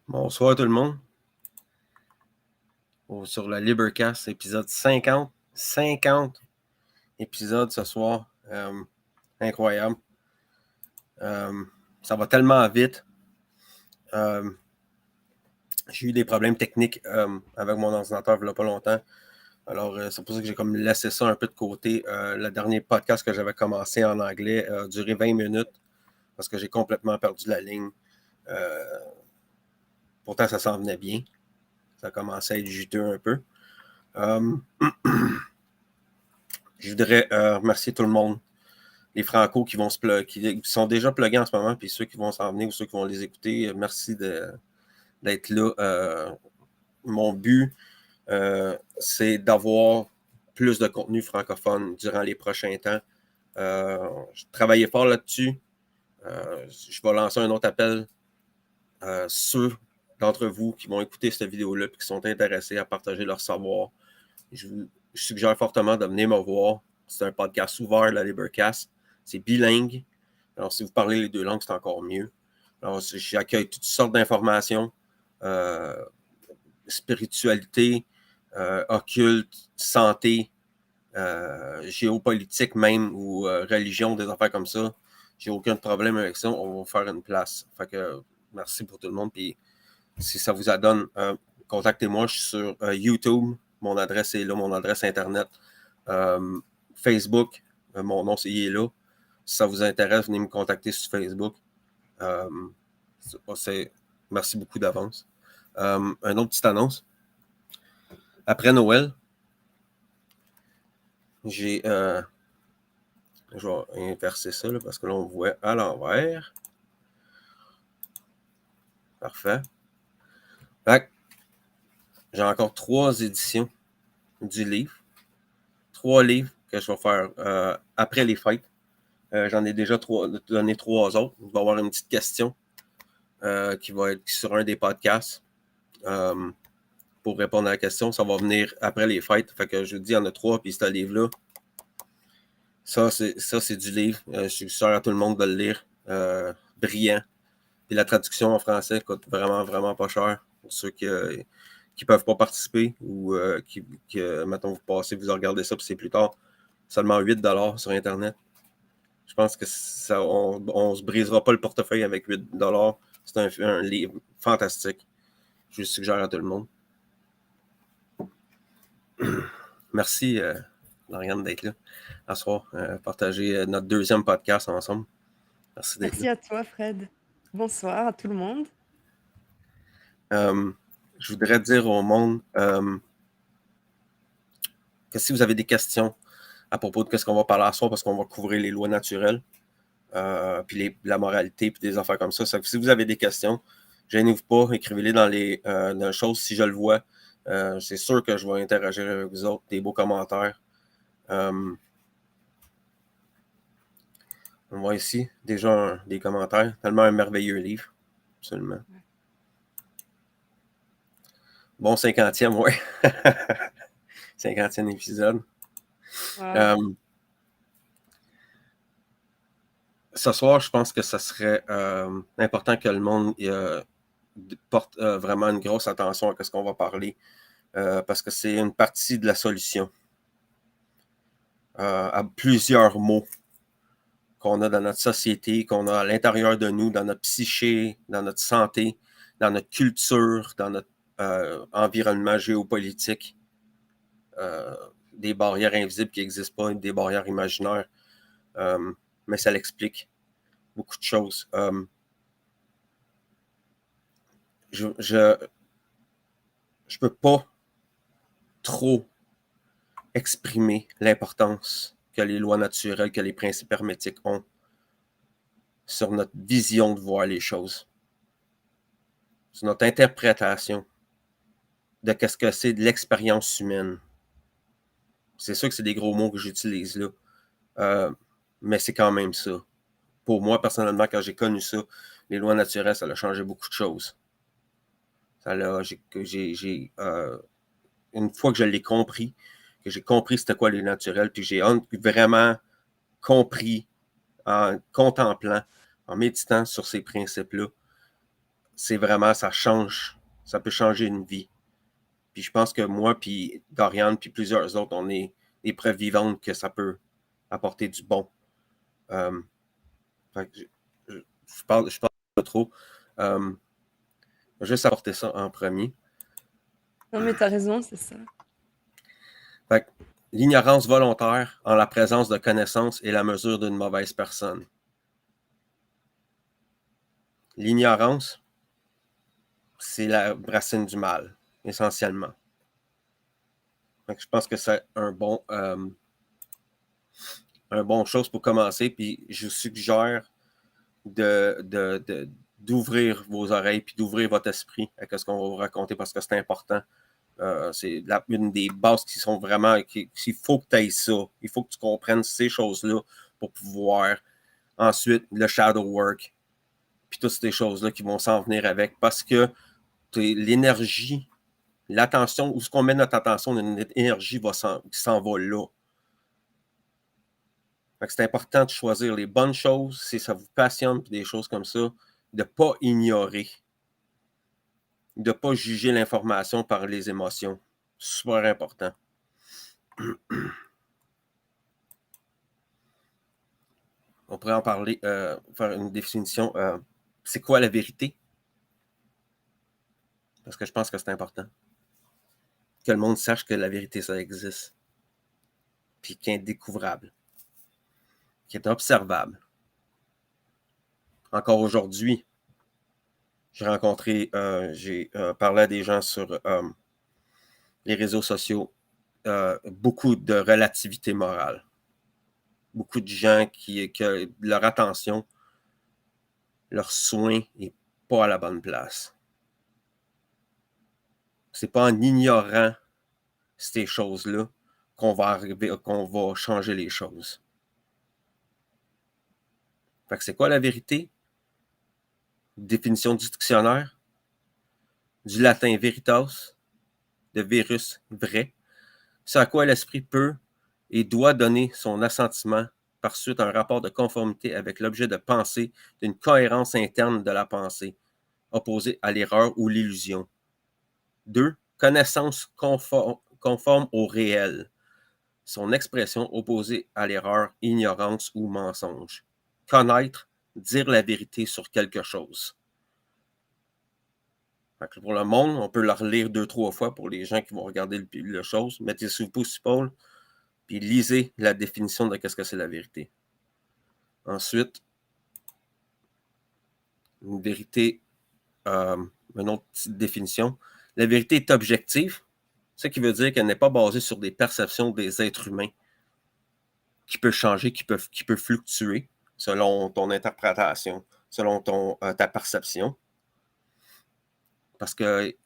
Bonsoir tout le monde. Sur le Libercast, épisode 50. 50 épisodes ce soir. Incroyable. Ça va tellement vite. J'ai eu des problèmes techniques avec mon ordinateur il n'y a pas longtemps. Alors, c'est pour ça que j'ai comme laissé ça un peu de côté. Le dernier podcast que j'avais commencé en anglais a duré 20 minutes parce que j'ai complètement perdu la ligne. Pourtant, ça s'en venait bien. Ça commençait à être juteux un peu. Je voudrais remercier tout le monde. Les Franco qui vont qui sont déjà pluggés en ce moment, puis ceux qui vont s'en venir ou ceux qui vont les écouter, merci d'être là. Mon but, c'est d'avoir plus de contenu francophone durant les prochains temps. Je travaillais fort là-dessus. Je vais lancer un autre appel. Ceux d'entre vous qui vont écouter cette vidéo-là et qui sont intéressés à partager leur savoir, je suggère fortement de venir me voir. C'est un podcast ouvert, la Libercast. C'est bilingue. Alors, si vous parlez les deux langues, c'est encore mieux. Alors, j'accueille toutes sortes d'informations, spiritualité, occulte, santé, géopolitique même, ou religion, des affaires comme ça. J'ai aucun problème avec ça. On va faire une place. Fait que merci pour tout le monde. Puis si ça vous adonne, contactez-moi. Je suis sur YouTube. Mon adresse est là, mon adresse Internet. Facebook, mon nom, il est là. Si ça vous intéresse, venez me contacter sur Facebook. Merci beaucoup d'avance. Un autre petite annonce. Après Noël, je vais inverser ça là, parce que là, on voit à l'envers. Parfait. J'ai encore 3 éditions du livre. 3 livres que je vais faire après les fêtes. J'en ai déjà donné 3 autres. Il va y avoir une petite question qui va être sur un des podcasts. Pour répondre à la question, ça va venir après les fêtes. Fait que je vous dis, il y en a 3, puis ce livre-là, ça, c'est du livre. Je suis sûr à tout le monde de le lire. Brillant. Puis la traduction en français coûte vraiment, vraiment pas cher. Pour ceux qui ne peuvent pas participer ou mettons, vous passez, vous regardez ça, puis c'est plus tard. Seulement 8$ sur Internet. Je pense que on se brisera pas le portefeuille avec 8$. C'est un livre fantastique. Je le suggère à tout le monde. Merci, Lauriane, d'être là à ce soir. Partager notre 2e podcast ensemble. Merci d'être là. Merci à toi, Fred. Bonsoir à tout le monde. Je voudrais dire au monde que si vous avez des questions à propos de ce qu'on va parler à soir, parce qu'on va couvrir les lois naturelles, puis la moralité, puis des affaires comme ça. Si vous avez des questions, gênez-vous pas, écrivez-les dans les choses si je le vois. C'est sûr que je vais interagir avec vous autres, des beaux commentaires. On voit ici déjà des commentaires. Tellement un merveilleux livre. Absolument. Bon 50e, ouais. 50e épisode. Wow. Ce soir, je pense que ça serait important que le monde porte vraiment une grosse attention à ce qu'on va parler. Parce que c'est une partie de la solution à plusieurs maux qu'on a dans notre société, qu'on a à l'intérieur de nous, dans notre psyché, dans notre santé, dans notre culture, dans notre environnement géopolitique. Des barrières invisibles qui n'existent pas, des barrières imaginaires. Mais ça l'explique beaucoup de choses. Je peux pas trop exprimer l'importance que les lois naturelles, que les principes hermétiques ont sur notre vision de voir les choses, sur notre interprétation de qu'est-ce que c'est de l'expérience humaine. C'est sûr que c'est des gros mots que j'utilise là, mais c'est quand même ça. Pour moi, personnellement, quand j'ai connu ça, les lois naturelles, ça a changé beaucoup de choses. Une fois que je l'ai compris, que j'ai compris c'était quoi les naturels, puis j'ai vraiment compris en contemplant, en méditant sur ces principes-là, c'est vraiment, ça change, ça peut changer une vie. Puis je pense que moi, puis Dorian, puis plusieurs autres, on est des preuves vivantes que ça peut apporter du bon. Fait que je parle pas trop. Juste apporter ça en premier. Non, mais t'as raison, c'est ça. Fait que l'ignorance volontaire en la présence de connaissances est la mesure d'une mauvaise personne. L'ignorance, c'est la racine du mal, essentiellement. Fait que je pense que c'est un bon chose pour commencer. Puis je vous suggère d'ouvrir vos oreilles puis d'ouvrir votre esprit à ce qu'on va vous raconter parce que c'est important. C'est une des bases qui sont vraiment. Il faut que tu ailles ça. Il faut que tu comprennes ces choses-là pour pouvoir ensuite le shadow work puis toutes ces choses-là qui vont s'en venir avec parce que l'énergie, l'attention, où ce qu'on met notre attention, l'énergie s'en va là. C'est important de choisir les bonnes choses si ça vous passionne puis des choses comme ça, de ne pas ignorer, de ne pas juger l'information par les émotions. Super important. On pourrait en parler, faire une définition. C'est quoi la vérité? Parce que je pense que c'est important. Que le monde sache que la vérité, ça existe. Puis qui est indécouvrable. Qui est observable. Encore aujourd'hui, j'ai parlé à des gens sur les réseaux sociaux, beaucoup de relativité morale. Beaucoup de gens que leur attention, leur soin n'est pas à la bonne place. C'est pas en ignorant ces choses-là qu'on va changer les choses. Fait que c'est quoi la vérité? Définition du dictionnaire, du latin veritas, de virus vrai, ce à quoi l'esprit peut et doit donner son assentiment par suite un rapport de conformité avec l'objet de pensée d'une cohérence interne de la pensée, opposée à l'erreur ou l'illusion. 2. Connaissance conforme au réel, son expression opposée à l'erreur, ignorance ou mensonge. Connaître, dire la vérité sur quelque chose. Pour le monde, on peut le relire 2-3 fois pour les gens qui vont regarder la chose. Mettez sous le pouce épaule, puis lisez la définition de qu'est-ce que c'est la vérité. Ensuite, une vérité, une autre petite définition. La vérité est objective, ce qui veut dire qu'elle n'est pas basée sur des perceptions des êtres humains qui peuvent changer, qui peuvent fluctuer selon ton interprétation, selon ta perception. Parce que,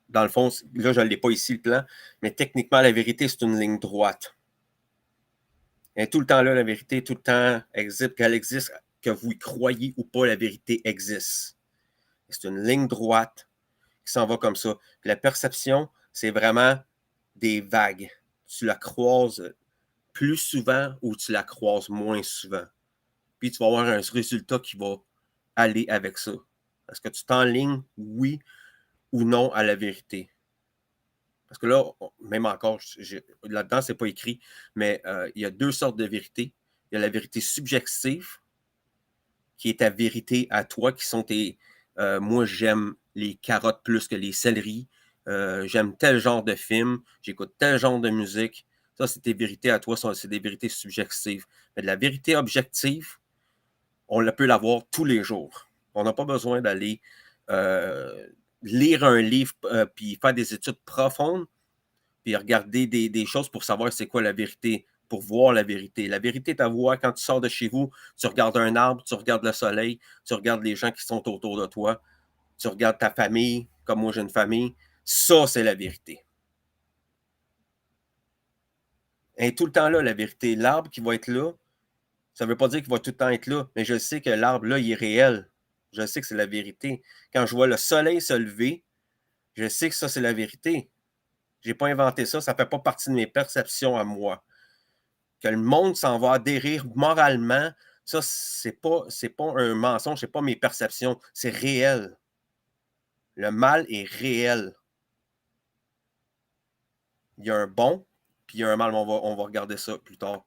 dans le fond, là, je ne l'ai pas ici le plan, mais techniquement, la vérité, c'est une ligne droite. Elle est tout le temps là, la vérité, tout le temps existe, qu'elle existe, que vous y croyez ou pas, la vérité existe. C'est une ligne droite qui s'en va comme ça. Puis la perception, c'est vraiment des vagues. Tu la croises plus souvent ou tu la croises moins souvent. Puis tu vas avoir un résultat qui va aller avec ça. Est-ce que tu t'enlignes, oui ou non, à la vérité? Parce que là, même encore, là-dedans, c'est pas écrit, mais il y a 2 sortes de vérités. Il y a la vérité subjective, qui est ta vérité à toi, qui sont tes... moi, j'aime les carottes plus que les céleris. J'aime tel genre de film. J'écoute tel genre de musique. Ça, c'est tes vérités à toi. C'est des vérités subjectives. Mais de la vérité objective, on peut l'avoir tous les jours. On n'a pas besoin d'aller lire un livre puis faire des études profondes puis regarder des choses pour savoir c'est quoi la vérité, pour voir la vérité. La vérité est à voir quand tu sors de chez vous, tu regardes un arbre, tu regardes le soleil, tu regardes les gens qui sont autour de toi, tu regardes ta famille, comme moi j'ai une famille. Ça, c'est la vérité. Elle est tout le temps là, la vérité. L'arbre qui va être là, ça ne veut pas dire qu'il va tout le temps être là, mais je sais que l'arbre, là, il est réel. Je sais que c'est la vérité. Quand je vois le soleil se lever, je sais que ça, c'est la vérité. Je n'ai pas inventé ça, ça ne fait pas partie de mes perceptions à moi. Que le monde s'en va adhérer moralement, ça, c'est pas un mensonge, c'est pas mes perceptions, c'est réel. Le mal est réel. Il y a un bon, puis il y a un mal, mais on va regarder ça plus tard.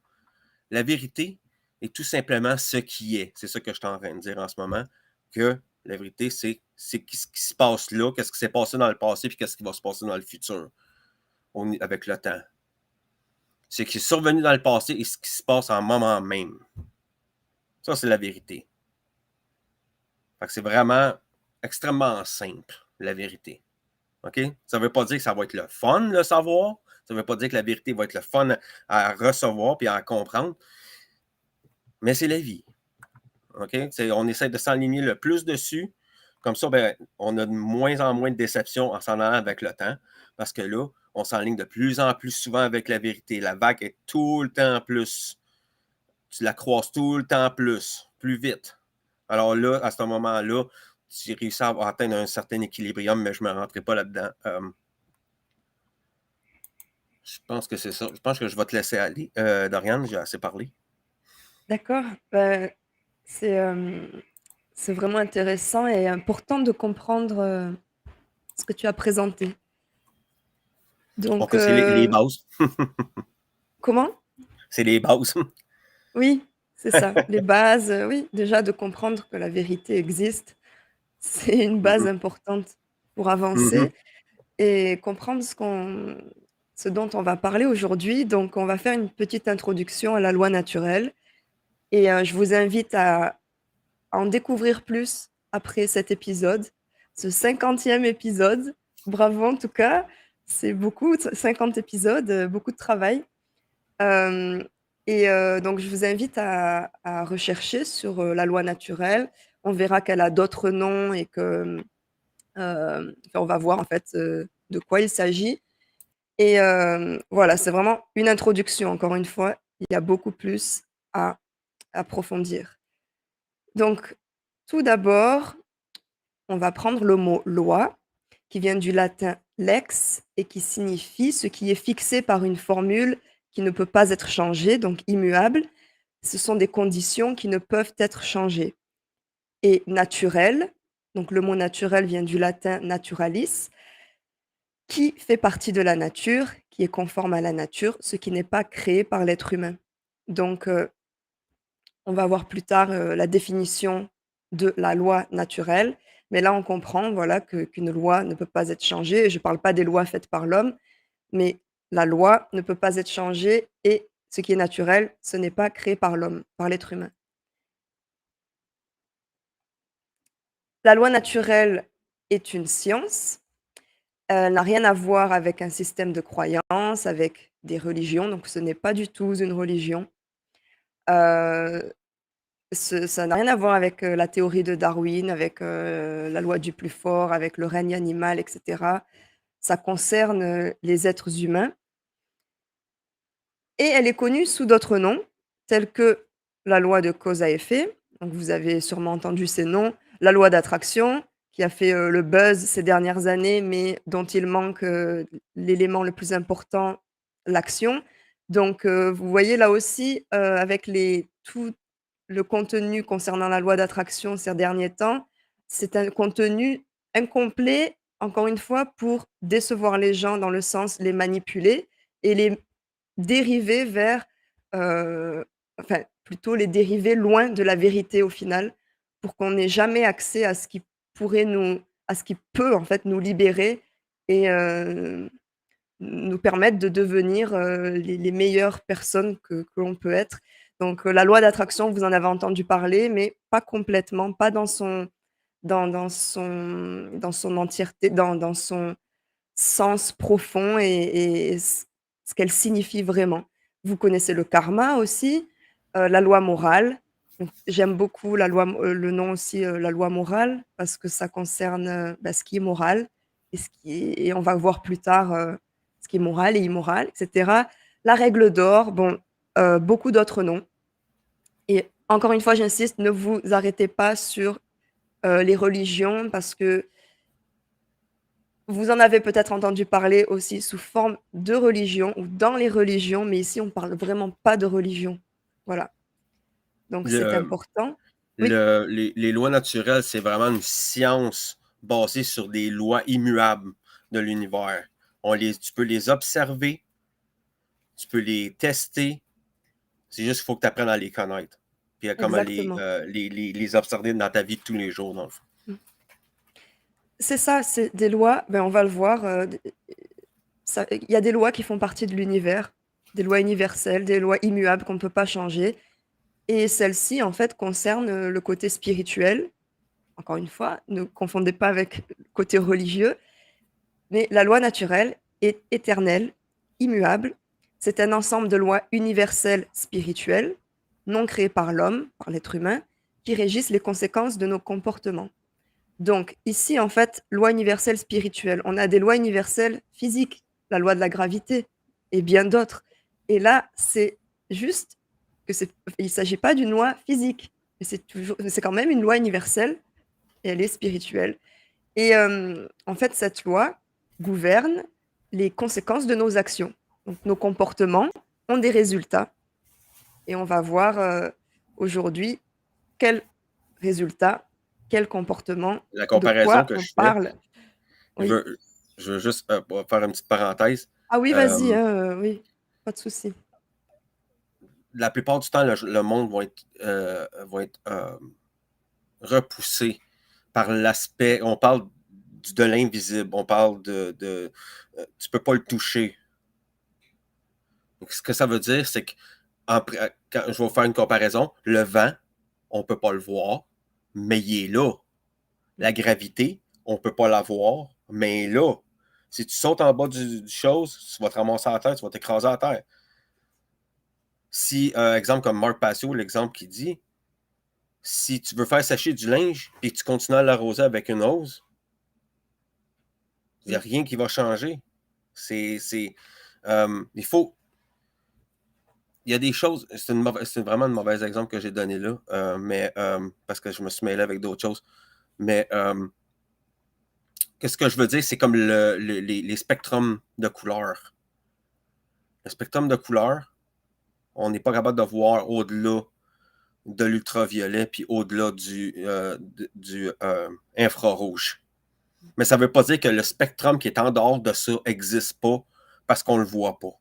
La vérité est tout simplement ce qui est. C'est ça que je suis en train de dire en ce moment, que la vérité, c'est ce qui se passe là, qu'est-ce qui s'est passé dans le passé, puis qu'est-ce qui va se passer dans le futur, avec le temps. Ce qui est survenu dans le passé et ce qui se passe en moment même. Ça, c'est la vérité. Fait que c'est vraiment extrêmement simple, la vérité. OK? Ça ne veut pas dire que ça va être le fun, le savoir. Ça ne veut pas dire que la vérité va être le fun à recevoir et à comprendre. Mais c'est la vie. OK? On essaie de s'aligner le plus dessus. Comme ça, ben, on a de moins en moins de déceptions en s'en allant avec le temps. Parce que là, on s'enligne de plus en plus souvent avec la vérité. La vague est tout le temps plus. Tu la croises tout le temps plus vite. Alors là, à ce moment-là, tu réussis à atteindre un certain équilibrium, mais je ne me rentrerai pas là-dedans. Je pense que c'est ça. Je pense que je vais te laisser aller. Doriane, j'ai assez parlé. D'accord. C'est vraiment intéressant et important de comprendre ce que tu as présenté. Donc, C'est les bases. comment? C'est les bases. Oui, c'est ça. Les bases, oui, déjà de comprendre que la vérité existe, c'est une base Mhm. importante pour Mhm. avancer et comprendre ce dont on va parler aujourd'hui. Donc, on va faire une petite introduction à la loi naturelle et je vous invite à en découvrir plus après cet épisode, ce 50e épisode. Bravo en tout cas, c'est beaucoup, 50 épisodes, beaucoup de travail. Hem donc je vous invite à rechercher sur, la loi naturelle. On verra qu'elle a d'autres noms et que, enfin on va voir en fait, de quoi il s'agit et voilà, c'est vraiment une introduction encore une fois. Il y a beaucoup plus à approfondir. Donc tout d'abord, on va prendre le mot loi, qui vient du latin lex et qui signifie ce qui est fixé par une formule qui ne peut pas être changée, donc immuable. Ce sont des conditions qui ne peuvent être changées. Et naturel, donc le mot naturel vient du latin naturalis, qui fait partie de la nature, qui est conforme à la nature, ce qui n'est pas créé par l'être humain. Donc, on va voir plus tard, la définition de la loi naturelle, mais là, on comprend, voilà, qu'une loi ne peut pas être changée et je ne parle pas des lois faites par l'homme, mais la loi ne peut pas être changée et ce qui est naturel, ce n'est pas créé par l'homme, par l'être humain. La loi naturelle est une science, elle n'a rien à voir avec un système de croyances, avec des religions, donc ce n'est pas du tout une religion. Heu ça n'a rien à voir avec, la théorie de Darwin, avec, la loi du plus fort, avec le règne animal et cetera. Ça concerne, les êtres humains et elle est connue sous d'autres noms, tels que la loi de cause à effet, donc vous avez sûrement entendu ces noms, la loi d'attraction qui a fait, le buzz ces dernières années, mais dont il manque, l'élément le plus important, l'action. Donc, vous voyez là aussi, avec tout le contenu concernant la loi d'attraction ces derniers temps, c'est un contenu incomplet, encore une fois, pour décevoir les gens, dans le sens les manipuler et les dériver vers, enfin, plutôt les dériver loin de la vérité au final, pour qu'on n'ait jamais accès à ce qui pourrait à ce qui peut en fait nous libérer et nous permettre de devenir, les meilleures personnes que l'on peut être. Donc, la loi d'attraction, vous en avez entendu parler, mais pas complètement, pas dans son entièreté, dans son sens profond et ce qu'elle signifie vraiment. Vous connaissez le karma aussi, la loi morale. Donc j'aime beaucoup le nom aussi, la loi morale parce que ça concerne, bah, ce qui est moral et on va voir plus tard, ce qui est moral et immoral et cetera. La règle d'or, bon, beaucoup d'autres noms et encore une fois, j'insiste, ne vous arrêtez pas sur, les religions parce que vous en avez peut-être entendu parler aussi sous forme de religion ou dans les religions, mais ici on parle vraiment pas de religion. Voilà, donc c'est Le, important. Oui, les lois naturelles, c'est vraiment une science basées sur des lois immuables de l'univers. Tu peux les observer, tu peux les tester, c'est juste qu'il faut que tu apprennes à les connaître. Puis à comment Exactement. les observer dans ta vie de tous les jours, dans le fond. Mmh. C'est ça, c'est des lois, ben, on va le voir, il y a des lois qui font partie de l'univers, des lois universelles, des lois immuables qu'on ne peut pas changer et celles-ci, en fait, concernent, le côté spirituel. Encore une fois, ne confondez pas avec le côté religieux, mais la loi naturelle est éternelle, immuable. C'est un ensemble de lois universelles spirituelles, non créées par l'homme, par l'être humain, qui régissent les conséquences de nos comportements. Donc ici, en fait, loi universelle spirituelle. On a des lois universelles physiques, la loi de la gravité et bien d'autres. Et là, c'est juste que il ne s'agit pas d'une loi physique, mais c'est quand même une loi universelle et elle est spirituelle. Et en fait, cette loi gouverne les conséquences de nos actions. Donc nos comportements ont des résultats et on va voir aujourd'hui quels résultats, quel comportement, La de comparaison quoi que on je fais, parle. je Oui. veux, je veux juste faire une petite parenthèse. Ah oui, vas-y, Euh, hein, oui, pas de souci. la plupart du temps, le monde va être repoussé par l'aspect. On parle de l'invisible, on parle tu peux pas le toucher. Donc, ce que ça veut dire, c'est que quand je vais faire une comparaison, le vent, on peut pas le voir, mais il est là. La gravité, on peut pas la voir, mais elle est là. Si tu sautes en bas du chose, tu vas te ramasser à la terre, tu vas t'écraser à terre. Si, exemple comme Marc Passio, l'exemple qu'il dit, si tu veux faire sécher du linge et que tu continues à l'arroser avec une hose, il n'y a Mmh. rien qui va changer. Il faut. Il y a des choses. C'est vraiment un mauvais exemple que j'ai donné là, mais parce que je me suis mêlé avec d'autres choses. Mais qu'est-ce que je veux dire, c'est comme les spectrums de couleurs. Le spectrum de couleurs, on n'est pas capable de voir au-delà de l'ultraviolet puis au-delà du infrarouge. Mais ça ne veut pas dire que le spectrum qui est en dehors de ça n'existe pas parce qu'on ne le voit pas.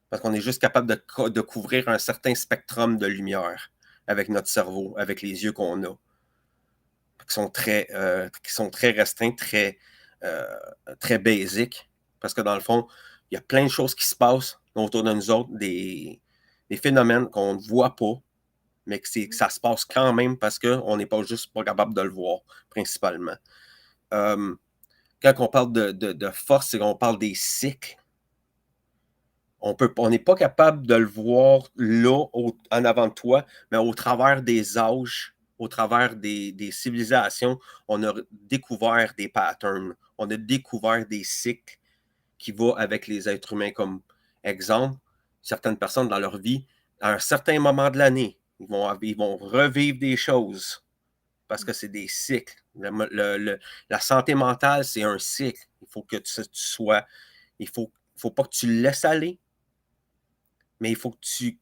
Parce qu'on est juste capable de couvrir un certain spectrum de lumière avec notre cerveau, avec les yeux qu'on a, qui sont très restreints, euh, très basiques. Parce que dans le fond, il y a plein de choses qui se passent autour de nous autres, des phénomènes qu'on ne voit pas, mais que ça se passe quand même parce qu'on n'est pas juste pas capable de le voir, principalement. Euh, Quand on parle de force, c'est qu'on parle des cycles. On n'est pas capable de le voir là, en avant de toi, mais au travers des âges, au travers des civilisations, on a découvert des patterns, on a découvert des cycles qui vont avec les êtres humains. Comme exemple, certaines personnes dans leur vie, à un certain moment de l'année, ils vont revivre des choses parce que c'est des cycles. La santé mentale, c'est un cycle. Il faut que tu sois. Faut pas que tu le laisses aller, mais il faut que tu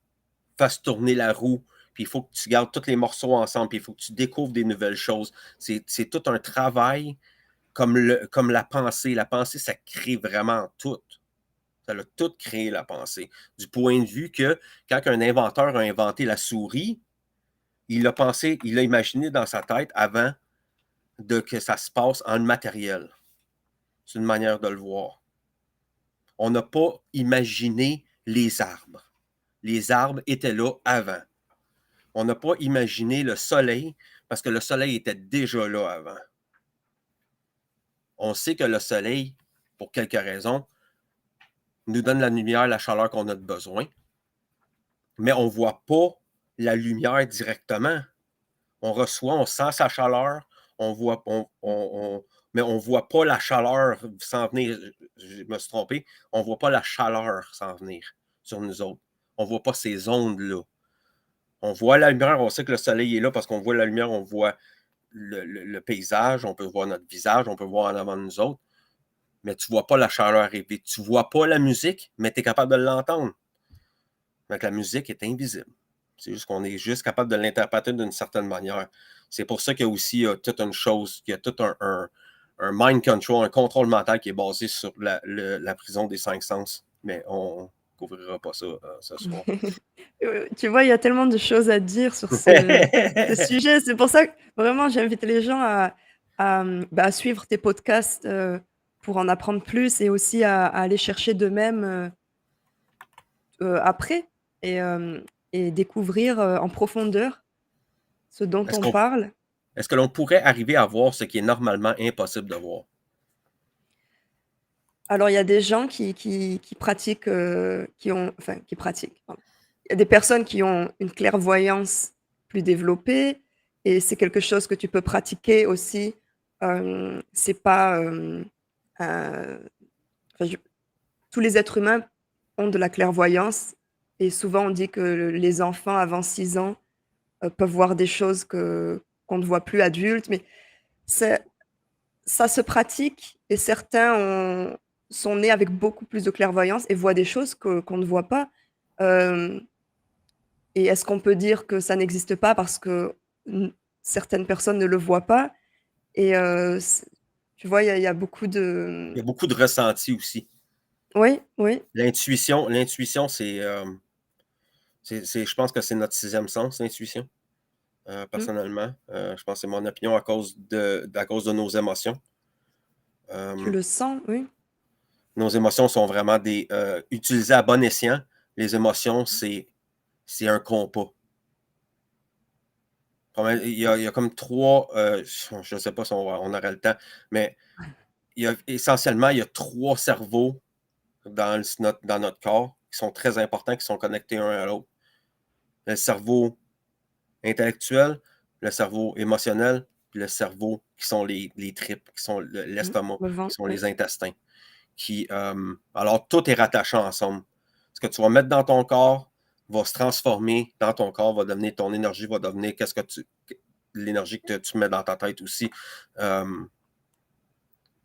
fasses tourner la roue, puis il faut que tu gardes tous les morceaux ensemble, puis il faut que tu découvres des nouvelles choses. C'est tout un travail comme la pensée. La pensée, ça crée vraiment tout. Ça a tout créé, la pensée. Du point de vue que quand un inventeur a inventé la souris, il a pensé, il a imaginé dans sa tête avant que ça se passe en matériel. C'est une manière de le voir. On n'a pas imaginé les arbres. Les arbres étaient là avant. On n'a pas imaginé le soleil parce que le soleil était déjà là avant. On sait que le soleil, pour quelques raisons, nous donne la lumière, la chaleur qu'on a besoin, mais on ne voit pas la lumière directement. On sent sa chaleur, mais on ne voit pas la chaleur s'en venir. Je me suis trompé, on ne voit pas la chaleur s'en venir sur nous autres. On ne voit pas ces ondes-là. On voit la lumière, on sait que le soleil est là parce qu'on voit la lumière, on voit le paysage, on peut voir notre visage, on peut voir en avant de nous autres, mais tu ne vois pas la chaleur arriver. Tu ne vois pas la musique, mais tu es capable de l'entendre. Donc la musique est invisible. C'est juste qu'on est juste capable de l'interpréter d'une certaine manière. C'est pour ça qu'il y a aussi toute une chose, qu'il y a tout un mind control, un contrôle mental qui est basé sur la prison des cinq sens. Mais on ne couvrira pas ça ce soir. Tu vois, il y a tellement de choses à dire sur ce sujet. C'est pour ça que vraiment j'invite les gens à suivre tes podcasts, pour en apprendre plus et aussi à aller chercher d'eux-mêmes, après et découvrir, en profondeur ce dont Est-ce on qu'on parle. est-ce que l'on pourrait arriver à voir ce qui est normalement impossible de voir? Alors il y a des gens qui pratiquent, qui pratiquent, pardon. Il y a des personnes qui ont une clairvoyance plus développée et c'est quelque chose que tu peux pratiquer aussi. C'est pas, enfin je tous les êtres humains ont de la clairvoyance et souvent on dit que les enfants avant 6 ans, peuvent voir des choses qu'on ne voit plus adultes, mais c'est ça se pratique et certains sont nés avec beaucoup plus de clairvoyance et voient des choses qu'on ne voit pas. Hem Et est-ce qu'on peut dire que ça n'existe pas parce que certaines personnes ne le voient pas? Et c tu vois, il y a beaucoup Il y de a beaucoup de ressentis aussi. oui, oui. L'intuition, je pense que c'est notre sixième sens, l'intuition, Mmh. personnellement. Je pense que c'est mon opinion à cause de nos émotions. Tu Euh, le sens, oui. nos émotions sont vraiment utilisées à bon escient. Les émotions, c'est un compas. Il y a comme trois, je ne sais pas si on aura le temps, mais essentiellement, il y a trois cerveaux dans notre corps qui sont très importants, qui sont connectés un à l'autre. Le cerveau intellectuel, le cerveau émotionnel, puis le cerveau qui sont les tripes, qui sont Mmh. l'estomac, Le qui ventre, sont oui. les intestins. Alors, tout est rattaché ensemble. Ce que tu vas mettre dans ton corps va se transformer dans ton corps, va devenir ton énergie, va devenir l'énergie que tu mets dans ta tête aussi. Euh,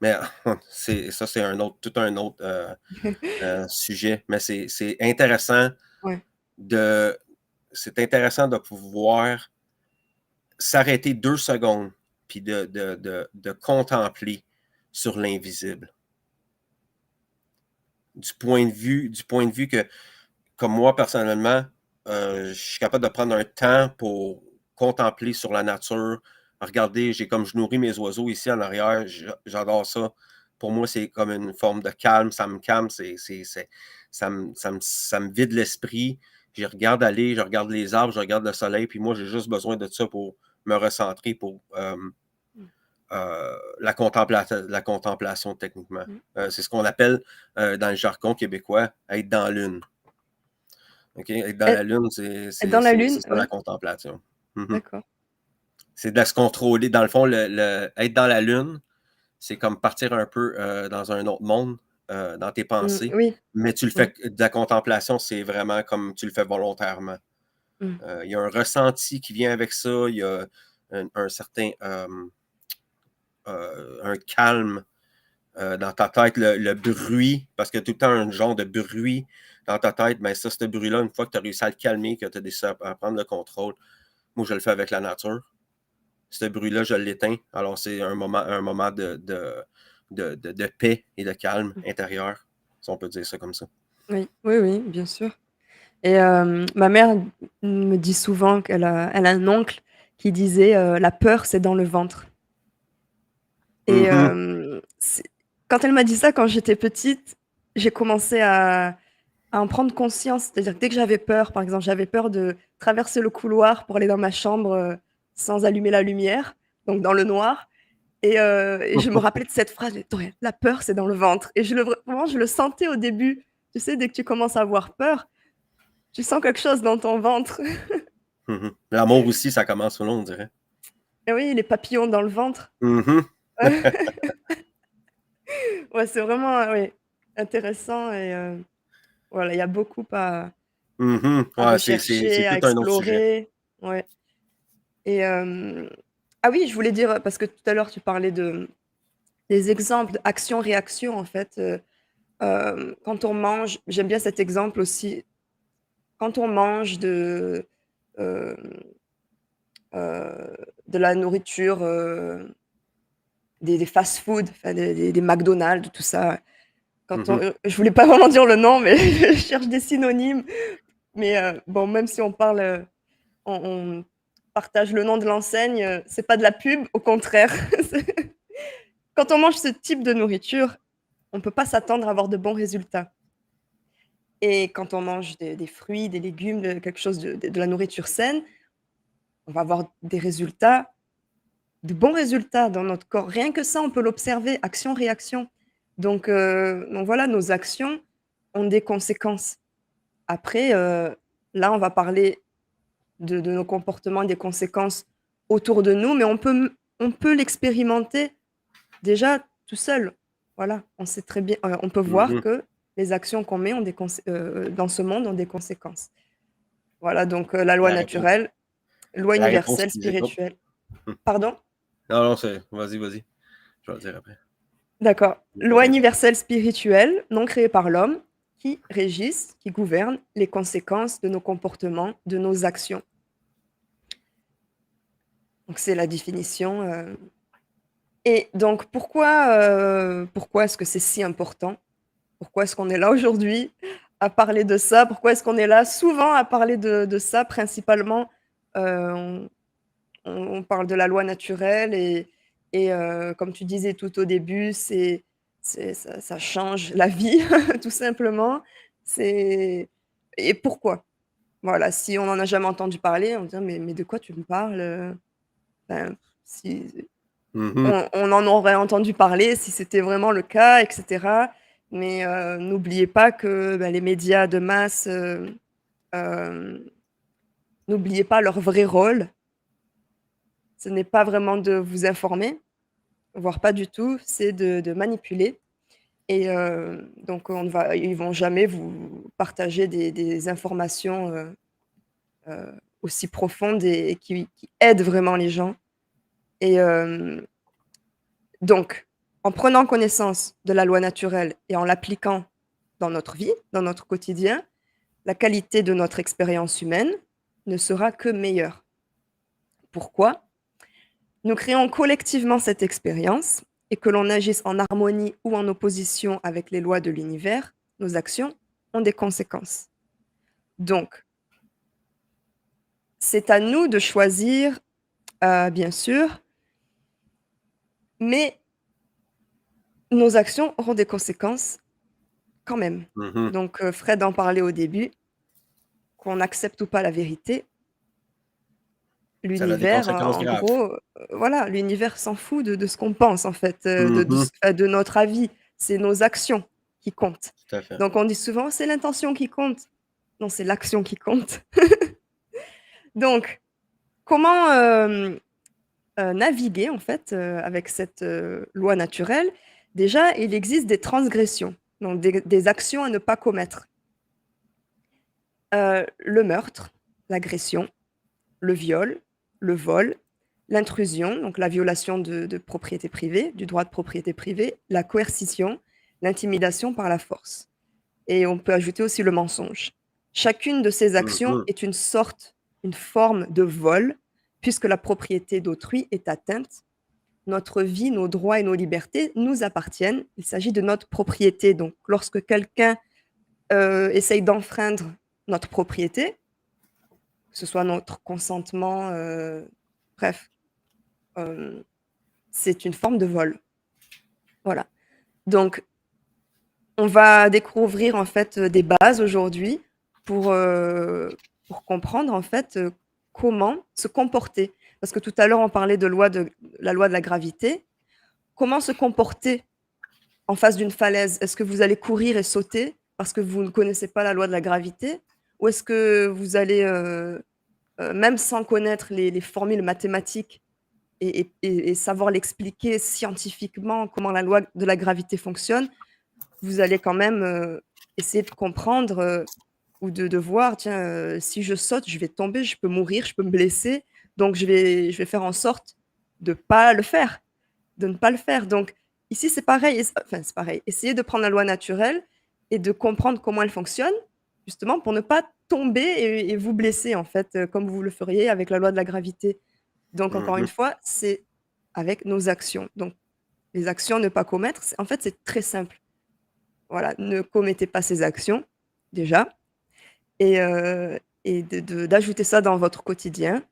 mais ça, c'est tout un autre sujet. Mais c'est intéressant Ouais. de, c'est intéressant de pouvoir s'arrêter 2 secondes puis de contempler sur l'invisible. Du point de vue que, comme moi, personnellement, je suis capable de prendre un temps pour contempler sur la nature, regarder, je nourris mes oiseaux ici en arrière, j'adore ça. Pour moi, c'est comme une forme de calme, ça me calme, ça me vide l'esprit. Je regarde aller, je regarde les arbres, je regarde le soleil, puis moi, j'ai juste besoin de ça pour me recentrer, pour Mmh. la contemplation techniquement. Mmh. C'est ce qu'on appelle, dans le jargon québécois, être dans l'une. OK? Être dans la Être lune, c'est être c'est dans la c'est lune, c'est ça la oui, contemplation. Mhm. d'accord. C'est de se contrôler. Dans le fond, être dans la lune, c'est comme partir un peu dans un autre monde, dans tes pensées, Oui, mais tu le oui. fais, de la contemplation, c'est vraiment comme tu le fais volontairement. Mmh. Il y a un ressenti qui vient avec ça, il y a un certain un calme dans ta tête, le bruit, parce que tout le temps un genre de bruit dans ta tête, mais ça, ce bruit-là, une fois que tu as réussi à le calmer, que tu as décidé à prendre le contrôle, moi, je le fais avec la nature. Ce bruit-là, je l'éteins. Alors, c'est un moment de paix et de calme Mmh. intérieur, si on peut dire ça comme ça. Oui, oui, oui, bien sûr et ma mère me dit souvent qu'elle a un oncle qui disait, «La peur, c'est dans le ventre». Et Mhm. c'est quand elle m'a dit ça quand j'étais petite, j'ai commencé à en prendre conscience. C'est-à-dire que dès que j'avais peur, par exemple, j'avais peur de traverser le couloir pour aller dans ma chambre, sans allumer la lumière, donc dans le noir et je me rappelais de cette phrase: «Dorian, la peur, c'est dans le ventre» et vraiment, je le sentais au début. Tu sais, dès que tu commences à avoir peur, tu sens quelque chose dans ton ventre. Mhm. L'amour aussi, ça commence là, on dirait. Et oui, les papillons dans le ventre. Mhm. Ouais, c'est vraiment, oui, intéressant et voilà, il y a beaucoup Mhm. à Ouais, c'est rechercher, à tout un autre sujet. explorer. Ouais et ah oui, je voulais dire, parce que tout à l'heure tu parlais des exemples d'action-réaction en fait, quand on mange j'aime bien cet exemple aussi. Quand on mange hem, de la nourriture, des fast-food, enfin des McDonald's, tout ça. Quand on Mhm. je voulais pas vraiment dire le nom, mais je cherche des synonymes. Mais bon, même si on parle, on partage le nom de l'enseigne, c'est pas de la pub, au contraire. C'est quand on mange ce type de nourriture, on peut pas s'attendre à avoir de bons résultats et quand on mange des fruits, des légumes, quelque chose de la nourriture saine, on va avoir des résultats, de bons résultats dans notre corps. Rien que ça, on peut l'observer, action-réaction. Donc voilà, nos actions ont des conséquences. Après, là, on va parler de nos comportements et des conséquences autour de nous, mais on peut l'expérimenter déjà tout seul. Voilà, on sait très bien, on peut voir Mhm. que les actions qu'on met ont dans ce monde ont des conséquences. Voilà, donc la loi La réponse, naturelle, loi la réponse universelle, physique. Oh. spirituelle. Pardon? Non, non, c'est. Vas-y, vas-y. Je vais le dire après. D'accord. Pas Loi t'inquiète. universelle spirituelle, non créée par l'homme, qui régissent, qui gouvernent les conséquences de nos comportements, de nos actions. Donc c'est la définition. Et donc pourquoi est-ce que c'est si important? Pourquoi est-ce qu'on est là aujourd'hui à parler de ça? Pourquoi est-ce qu'on est là souvent à parler de ça principalement? On on parle de la loi naturelle et comme tu disais tout au début, c'est ça change la vie tout simplement. C'est et pourquoi? Voilà, si on n'en a jamais entendu parler, on dit: «Mais de quoi tu me parles?» Enfin, si Mhm. on en aurait entendu parler si c'était vraiment le cas et cetera. Mais n'oubliez pas que, bah, les médias de masse, hem, n'oubliez pas leur vrai rôle. Ce n'est pas vraiment de vous informer, voire pas du tout, c'est de manipuler et donc ils vont jamais vous partager des informations, heu, aussi profondes et qui aident vraiment les gens et donc en prenant connaissance de la loi naturelle et en l'appliquant dans notre vie, dans notre quotidien, la qualité de notre expérience humaine ne sera que meilleure. Pourquoi? Nous créons collectivement cette expérience et que l'on agisse en harmonie ou en opposition avec les lois de l'univers, nos actions ont des conséquences. Donc, c'est à nous de choisir, bien sûr, mais nos actions auront des conséquences quand même. Mhm. Donc, Fred en parlait au début, qu'on accepte ou pas la vérité, Ça a des l'univers, conséquences en graves. gros, voilà, l'univers s'en fout de ce qu'on pense en fait, Mhm. de notre avis. C'est nos actions qui comptent. Tout à fait. Donc on dit souvent: «C'est l'intention qui compte». Non, c'est l'action qui compte. Donc comment, naviguer en fait, avec cette, loi naturelle? Déjà, il existe des transgressions, donc des actions à ne pas commettre. Le meurtre, l'agression, le viol, le vol, l'intrusion, donc la violation de propriété privée, du droit de propriété privée, la coercition, l'intimidation par la force et on peut ajouter aussi le mensonge. Chacune de ces actions Mhm. est une forme de vol, puisque la propriété d'autrui est atteinte. Notre vie, nos droits et nos libertés nous appartiennent. Il s'agit de notre propriété. Donc lorsque quelqu'un, essaye d'enfreindre notre propriété, que ce soit notre consentement, bref, hem, c'est une forme de vol. Voilà. Donc on va découvrir en fait, des bases aujourd'hui pour, pour comprendre en fait, comment se comporter. Parce que tout à l'heure on parlait de la loi de la gravité. Comment se comporter en face d'une falaise? Est-ce que vous allez courir et sauter parce que vous ne connaissez pas la loi de la gravité? Ou est-ce que vous allez, même sans connaître les formules mathématiques et savoir l'expliquer scientifiquement comment la loi de la gravité fonctionne, vous allez quand même, essayer de comprendre, ou de voir: «Tiens, si je saute, je vais tomber, je peux mourir, je peux me blesser, donc je vais faire en sorte de pas le faire, de ne pas le faire». Donc ici, c'est pareil, enfin, c'est pareil. Essayez de prendre la loi naturelle et de comprendre comment elle fonctionne, justement pour ne pas tomber et vous blesser, en fait, comme vous le feriez avec la loi de la gravité. Donc encore une Mhm. fois, c'est avec nos actions. Donc les actions à ne pas commettre, en fait, c'est très simple. Voilà, ne commettez pas ces actions, déjà, et d'ajouter ça dans votre quotidien.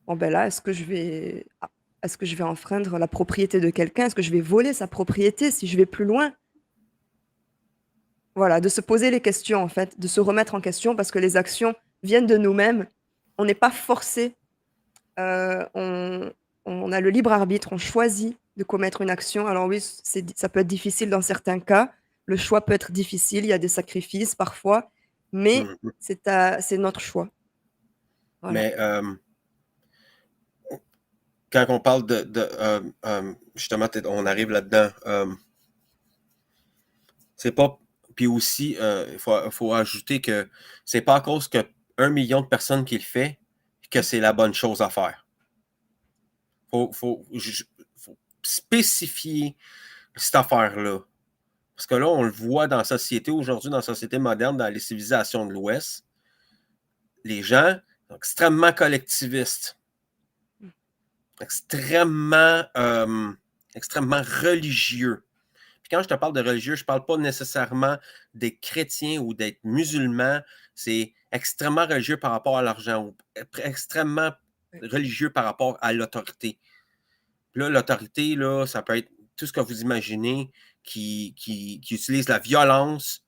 Bon, ben là, est-ce que je vais enfreindre la propriété de quelqu'un? Est-ce que je vais voler sa propriété si je vais plus loin? Voilà, de se poser les questions, en fait, de se remettre en question parce que les actions viennent de nous-mêmes. On n'est pas forcé, on a le libre arbitre, on choisit de commettre une action. Alors oui, ça peut être difficile dans certains cas, le choix peut être difficile, il y a des sacrifices parfois, mais Mhm. c'est notre choix. Voilà. Mais quand on parle justement, on arrive là-dedans, c'est pas. Puis aussi, il faut ajouter que c'est pas à cause que 1 million de personnes qui le fait que c'est la bonne chose à faire. Faut spécifier cette affaire-là. Parce que là, on le voit dans la société aujourd'hui, dans la société moderne, dans les civilisations de l'Ouest, les gens sont extrêmement collectivistes, extrêmement, extrêmement religieux. Puis quand je te parle de religieux, je ne parle pas nécessairement des chrétiens ou d'être musulmans. C'est extrêmement religieux par rapport à l'argent ou extrêmement Ouais. religieux par rapport à l'autorité. Puis là, l'autorité, là, ça peut être tout ce que vous imaginez qui utilise la violence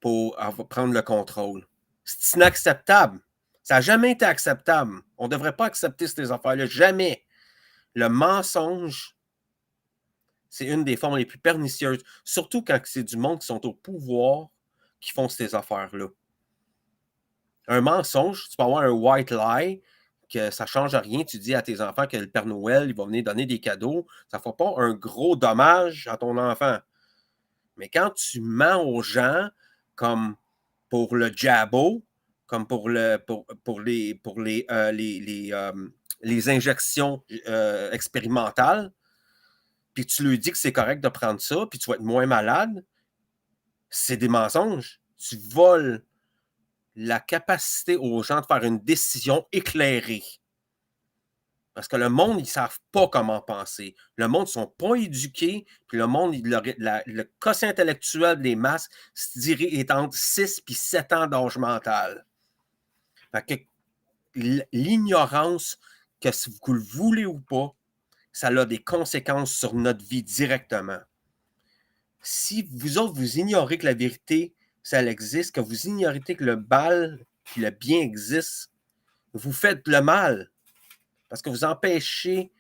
pour prendre le contrôle. C'est inacceptable. Ça n'a jamais été acceptable. On ne devrait pas accepter ces affaires-là. Jamais. Le mensonge, c'est une des formes les plus pernicieuses, surtout quand c'est du monde qui sont au pouvoir qui font ces affaires-là. Un mensonge, tu peux avoir un white lie, que ça ne change rien. Tu dis à tes enfants que le Père Noël, il va venir donner des cadeaux. Ça ne fait pas un gros dommage à ton enfant. Mais quand tu mens aux gens, comme pour le jabot, comme les injections expérimentales, puis tu lui dis que c'est correct de prendre ça, puis tu vas être moins malade, c'est des mensonges. Tu voles la capacité aux gens de faire une décision éclairée. Parce que le monde, ils ne savent pas comment penser. Le monde, ils ne sont pas éduqués. Puis le monde, le quotient intellectuel des masses est entre 6 et 7 ans d'âge mental. Fait que l'ignorance, que si vous le voulez ou pas, ça a des conséquences sur notre vie directement. Si vous autres, vous ignorez que la vérité, ça existe, que vous ignorez que le mal et le bien existent, vous faites le mal. Parce que vous empêchez,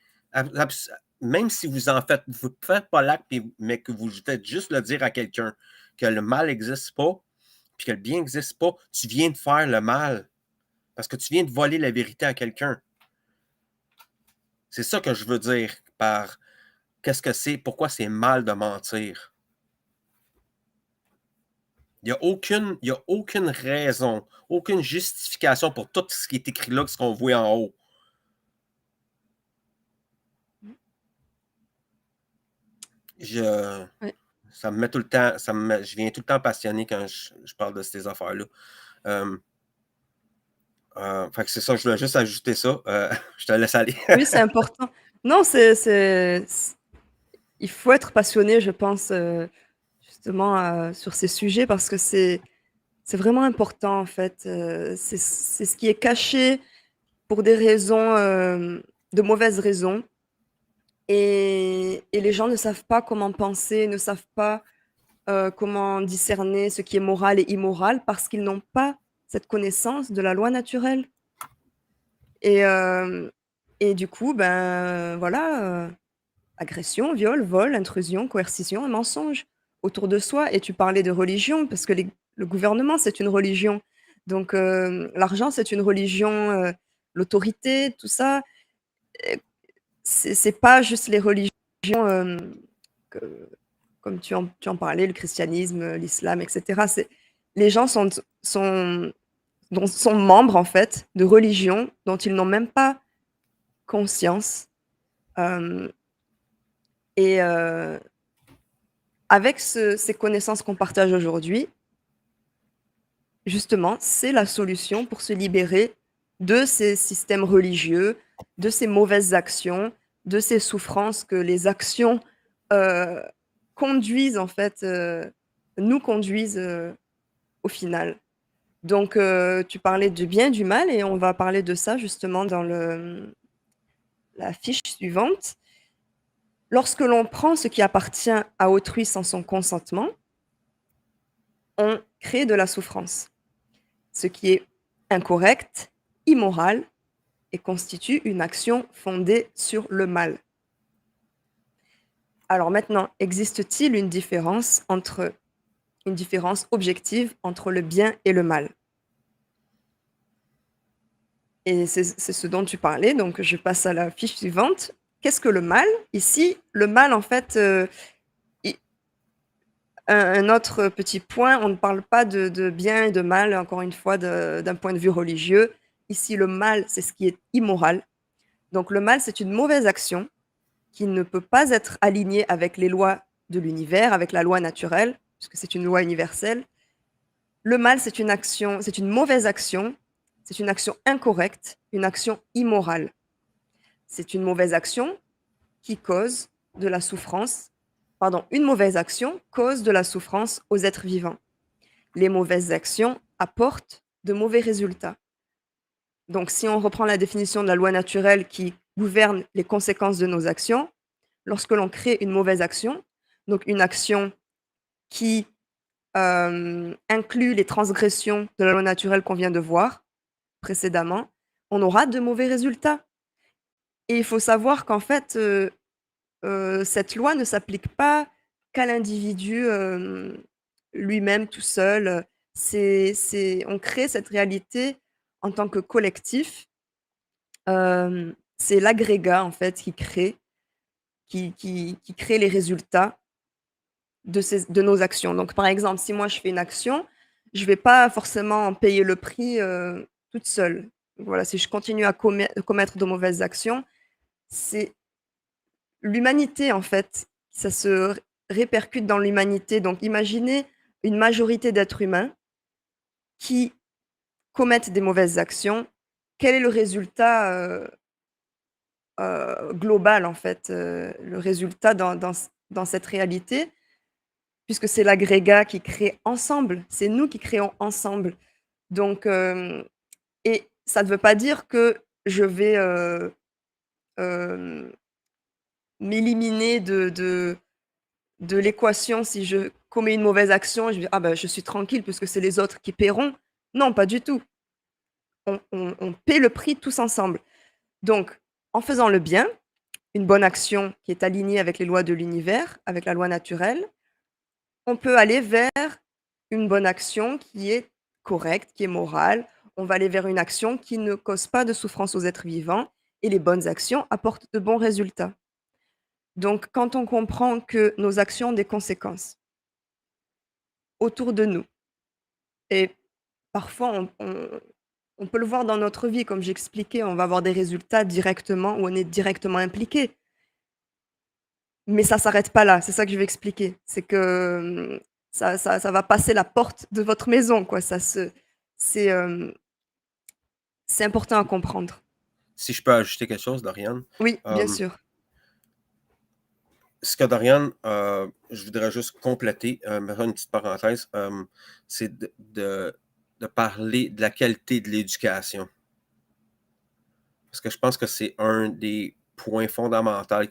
même si vous en faites, vous ne faites pas l'acte, mais que vous faites juste le dire à quelqu'un que le mal n'existe pas, puis que le bien n'existe pas, tu viens de faire le mal. Parce que tu viens de voler la vérité à quelqu'un. C'est ça que je veux dire par qu'est-ce que c'est, pourquoi c'est mal de mentir. Il n'y a aucune raison, aucune justification pour tout ce qui est écrit là, ce qu'on voit en haut. Ouais. Ça me met tout le temps, je viens tout le temps passionné quand je parle de ces affaires-là. Fait que c'est ça, je voulais juste ajouter ça. Je te laisse aller. Oui, c'est important. Non, il faut être passionné, je pense, justement, sur ces sujets parce que c'est vraiment important, en fait. C'est ce qui est caché pour des raisons, de mauvaises raisons. Et les gens ne savent pas comment penser, ne savent pas comment discerner ce qui est moral et immoral parce qu'ils n'ont pas cette connaissance de la loi naturelle. Et, et du coup, ben voilà, agression, viol, vol, intrusion, coercition et mensonge autour de soi. Et tu parlais de religion parce que le gouvernement, c'est une religion. Donc l'argent, c'est une religion, l'autorité, tout ça. C'est pas juste les religions que, comme tu en parlais, le christianisme, l'islam, etc. Les gens sont membres en fait de religions dont ils n'ont même pas conscience. Euh, et avec ces connaissances qu'on partage aujourd'hui, justement, c'est la solution pour se libérer de ces systèmes religieux, de ces mauvaises actions, de ces souffrances que les actions euh, conduisent, en fait, nous conduisent au final. Donc, tu parlais du bien, du mal, et on va parler de ça justement dans la fiche suivante. Lorsque l'on prend ce qui appartient à autrui sans son consentement, on crée de la souffrance, ce qui est incorrect, immoral et constitue une action fondée sur le mal. Alors maintenant, existe-t-il une différence objective entre le bien et le mal? Et c'est ce dont tu parlais, donc je passe à la fiche suivante. Qu'est-ce que le mal? Ici, le mal, en fait, un autre petit point, on ne parle pas de bien et de mal, encore une fois, d'un point de vue religieux. Ici, le mal, c'est ce qui est immoral. Donc le mal, c'est une mauvaise action qui ne peut pas être alignée avec les lois de l'univers, avec la loi naturelle, puisque c'est une loi universelle. Le mal, c'est une mauvaise action, c'est une action incorrecte, une action immorale. C'est une mauvaise action qui cause de la souffrance. Pardon, une mauvaise action cause de la souffrance aux êtres vivants. Les mauvaises actions apportent de mauvais résultats. Donc, si on reprend la définition de la loi naturelle qui gouverne les conséquences de nos actions, lorsque l'on crée une mauvaise action, donc une action qui inclut les transgressions de la loi naturelle qu'on vient de voir précédemment, on aura de mauvais résultats. Et il faut savoir qu'en fait, cette loi ne s'applique pas qu'à l'individu lui-même tout seul. On crée cette réalité en tant que collectif. C'est l'agrégat en fait qui crée les résultats de nos actions. Donc par exemple, si moi je fais une action, je vais pas forcément payer le prix toute seule. Voilà, si je continue à commettre de mauvaises actions, c'est l'humanité en fait, ça se répercute dans l'humanité. Donc imaginez une majorité d'êtres humains qui commettent des mauvaises actions. Quel est le résultat global en fait, le résultat dans cette réalité? Puisque c'est l'agrégat qui crée ensemble, c'est nous qui créons ensemble. Donc, et ça ne veut pas dire que je vais euh, m'éliminer de l'équation si je commets une mauvaise action. Je vais, ah ben, je suis tranquille puisque c'est les autres qui paieront. Non, pas du tout. On paie le prix tous ensemble. Donc, en faisant le bien, une bonne action qui est alignée avec les lois de l'univers, avec la loi naturelle, on peut aller vers une bonne action qui est correcte, qui est morale. On va aller vers une action qui ne cause pas de souffrance aux êtres vivants et les bonnes actions apportent de bons résultats. Donc, quand on comprend que nos actions ont des conséquences autour de nous et parfois on peut le voir dans notre vie, comme j'expliquais, on va avoir des résultats directement où on est directement impliqué. Mais ça s'arrête pas là, c'est ça que je vais expliquer. C'est que, ça va passer la porte de votre maison, quoi. C'est, c'est important à comprendre. Si je peux ajouter quelque chose, Doriane. Oui, bien Euh, sûr. Ce que Doriane, je voudrais juste compléter, mettre une petite parenthèse, c'est de parler de la qualité de l'éducation. Parce que je pense que c'est un des points fondamentaux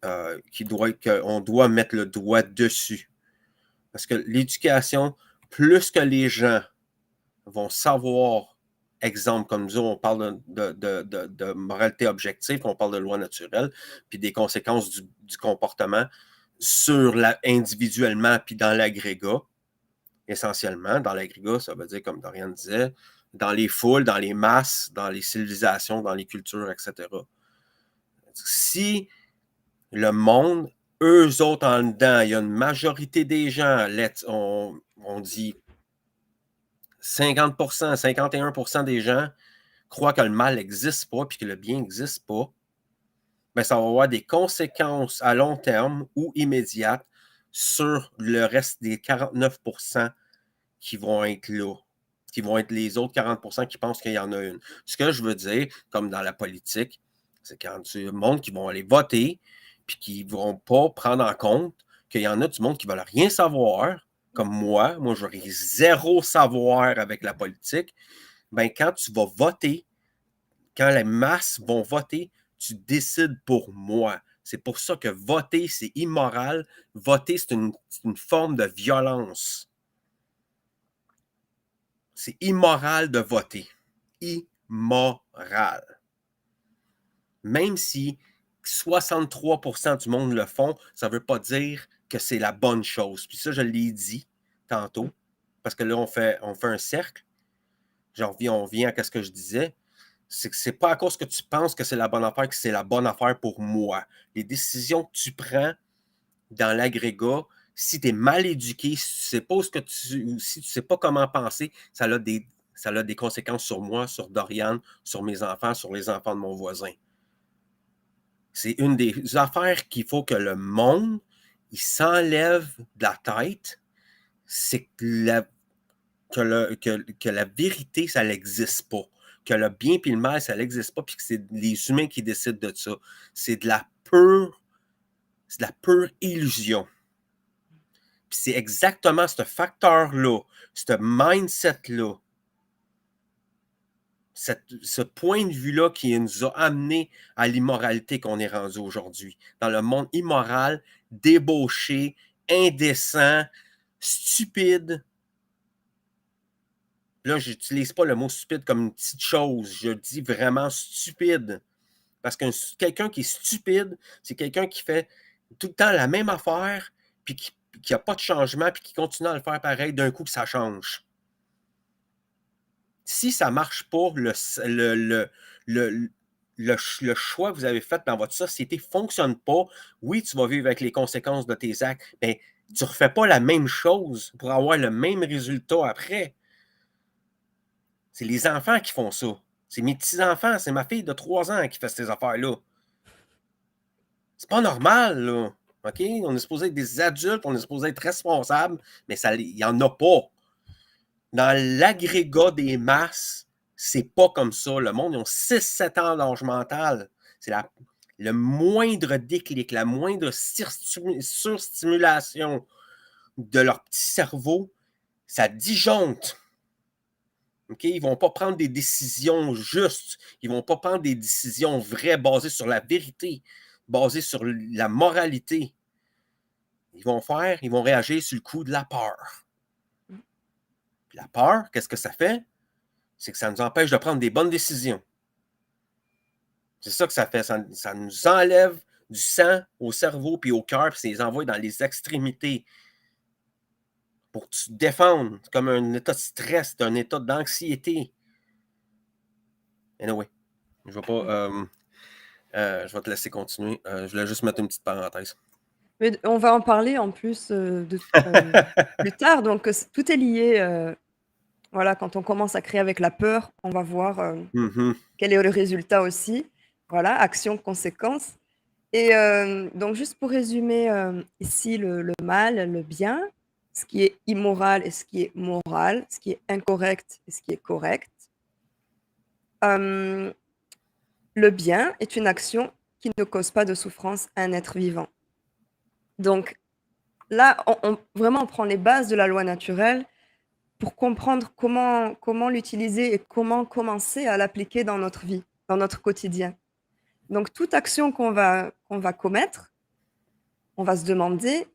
qu'on doit mettre le doigt dessus. Parce que l'éducation, plus que les gens vont savoir, exemple, comme nous, on parle de moralité objective, on parle de loi naturelle, puis des conséquences du comportement individuellement, puis dans l'agrégat, essentiellement. Dans l'agrégat, ça veut dire, comme Dorian disait, dans les foules, dans les masses, dans les civilisations, dans les cultures, etc. Si le monde, eux autres en dedans, il y a une majorité des gens, on dit 50%, 51% des gens croient que le mal n'existe pas puis que le bien n'existe pas, ben ça va avoir des conséquences à long terme ou immédiates sur le reste des 49% qui vont être là. qui vont être les autres 40% qui pensent qu'il y en a une. Ce que je veux dire, comme dans la politique, c'est quand il y a du monde qui vont aller voter, puis qui ne vont pas prendre en compte qu'il y en a du monde qui ne veulent rien savoir, comme moi j'aurais zéro savoir avec la politique. Ben, quand tu vas voter, quand les masses vont voter, tu décides pour moi. C'est pour ça que voter, c'est immoral. Voter, c'est une forme de violence. C'est immoral de voter. Immoral. Même si 63% du monde le font, ça ne veut pas dire que c'est la bonne chose. Puis ça, je l'ai dit tantôt, parce que là, on fait un cercle. On vient à ce que je disais. C'est que c'est pas à cause que tu penses que c'est la bonne affaire que c'est la bonne affaire pour moi. Les décisions que tu prends dans l'agrégat, si tu es mal éduqué, si tu sais pas si tu sais pas comment penser, ça a des conséquences sur moi, sur Doriane, sur mes enfants, sur les enfants de mon voisin. C'est une des affaires qu'il faut que le monde, il s'enlève de la tête, c'est que la vérité, ça n'existe pas. Que le bien et le mal, ça n'existe pas, puis que c'est les humains qui décident de ça. C'est de la pure illusion. Puis c'est exactement ce facteur-là, ce mindset-là, ce point de vue-là qui nous a amené à l'immoralité qu'on est rendu aujourd'hui. Dans le monde immoral, débauché, indécent, stupide. Là, je n'utilise pas le mot stupide comme une petite chose. Je dis vraiment stupide. Parce que quelqu'un qui est stupide, c'est quelqu'un qui fait tout le temps la même affaire, puis qui n'a pas de changement, puis qui continue à le faire pareil d'un coup que ça change. Si ça ne marche pas, le choix que vous avez fait dans votre société ne fonctionne pas, oui, tu vas vivre avec les conséquences de tes actes, mais tu ne refais pas la même chose pour avoir le même résultat après. C'est les enfants qui font ça. C'est mes petits-enfants, c'est ma fille de 3 ans qui fait ces affaires-là. C'est pas normal, là. OK? On est supposé être des adultes, on est supposé être responsables, mais il n'y en a pas. Dans l'agrégat des masses, c'est pas comme ça. Le monde, ils ont 6-7 ans d'âge mental. C'est le moindre déclic, la moindre surstimulation de leur petit cerveau, ça disjoncte. Okay? Ils ne vont pas prendre des décisions justes. Ils ne vont pas prendre des décisions vraies, basées sur la vérité, basées sur la moralité. Ils vont réagir sur le coup de la peur. Puis la peur, qu'est-ce que ça fait? C'est que ça nous empêche de prendre des bonnes décisions. C'est ça que ça fait. Ça nous enlève du sang au cerveau puis au cœur, puis ça les envoie dans les extrémités pour te défendre. C'est comme un état de stress, un état d'anxiété. Anyway, je vais pas... je vais te laisser continuer. Je voulais juste mettre une petite parenthèse. Mais on va en parler en plus, plus tard, donc tout est lié, voilà, quand on commence à créer avec la peur, on va voir, quel est le résultat aussi. Voilà, action, conséquence et donc juste pour résumer, ici le mal, le bien, ce qui est immoral et ce qui est moral, ce qui est incorrect et ce qui est correct. Hem, le bien est une action qui ne cause pas de souffrance à un être vivant. Donc là, on prend les bases de la loi naturelle pour comprendre comment l'utiliser et comment commencer à l'appliquer dans notre vie, dans notre quotidien. Donc toute action qu'on va commettre, on va se demander: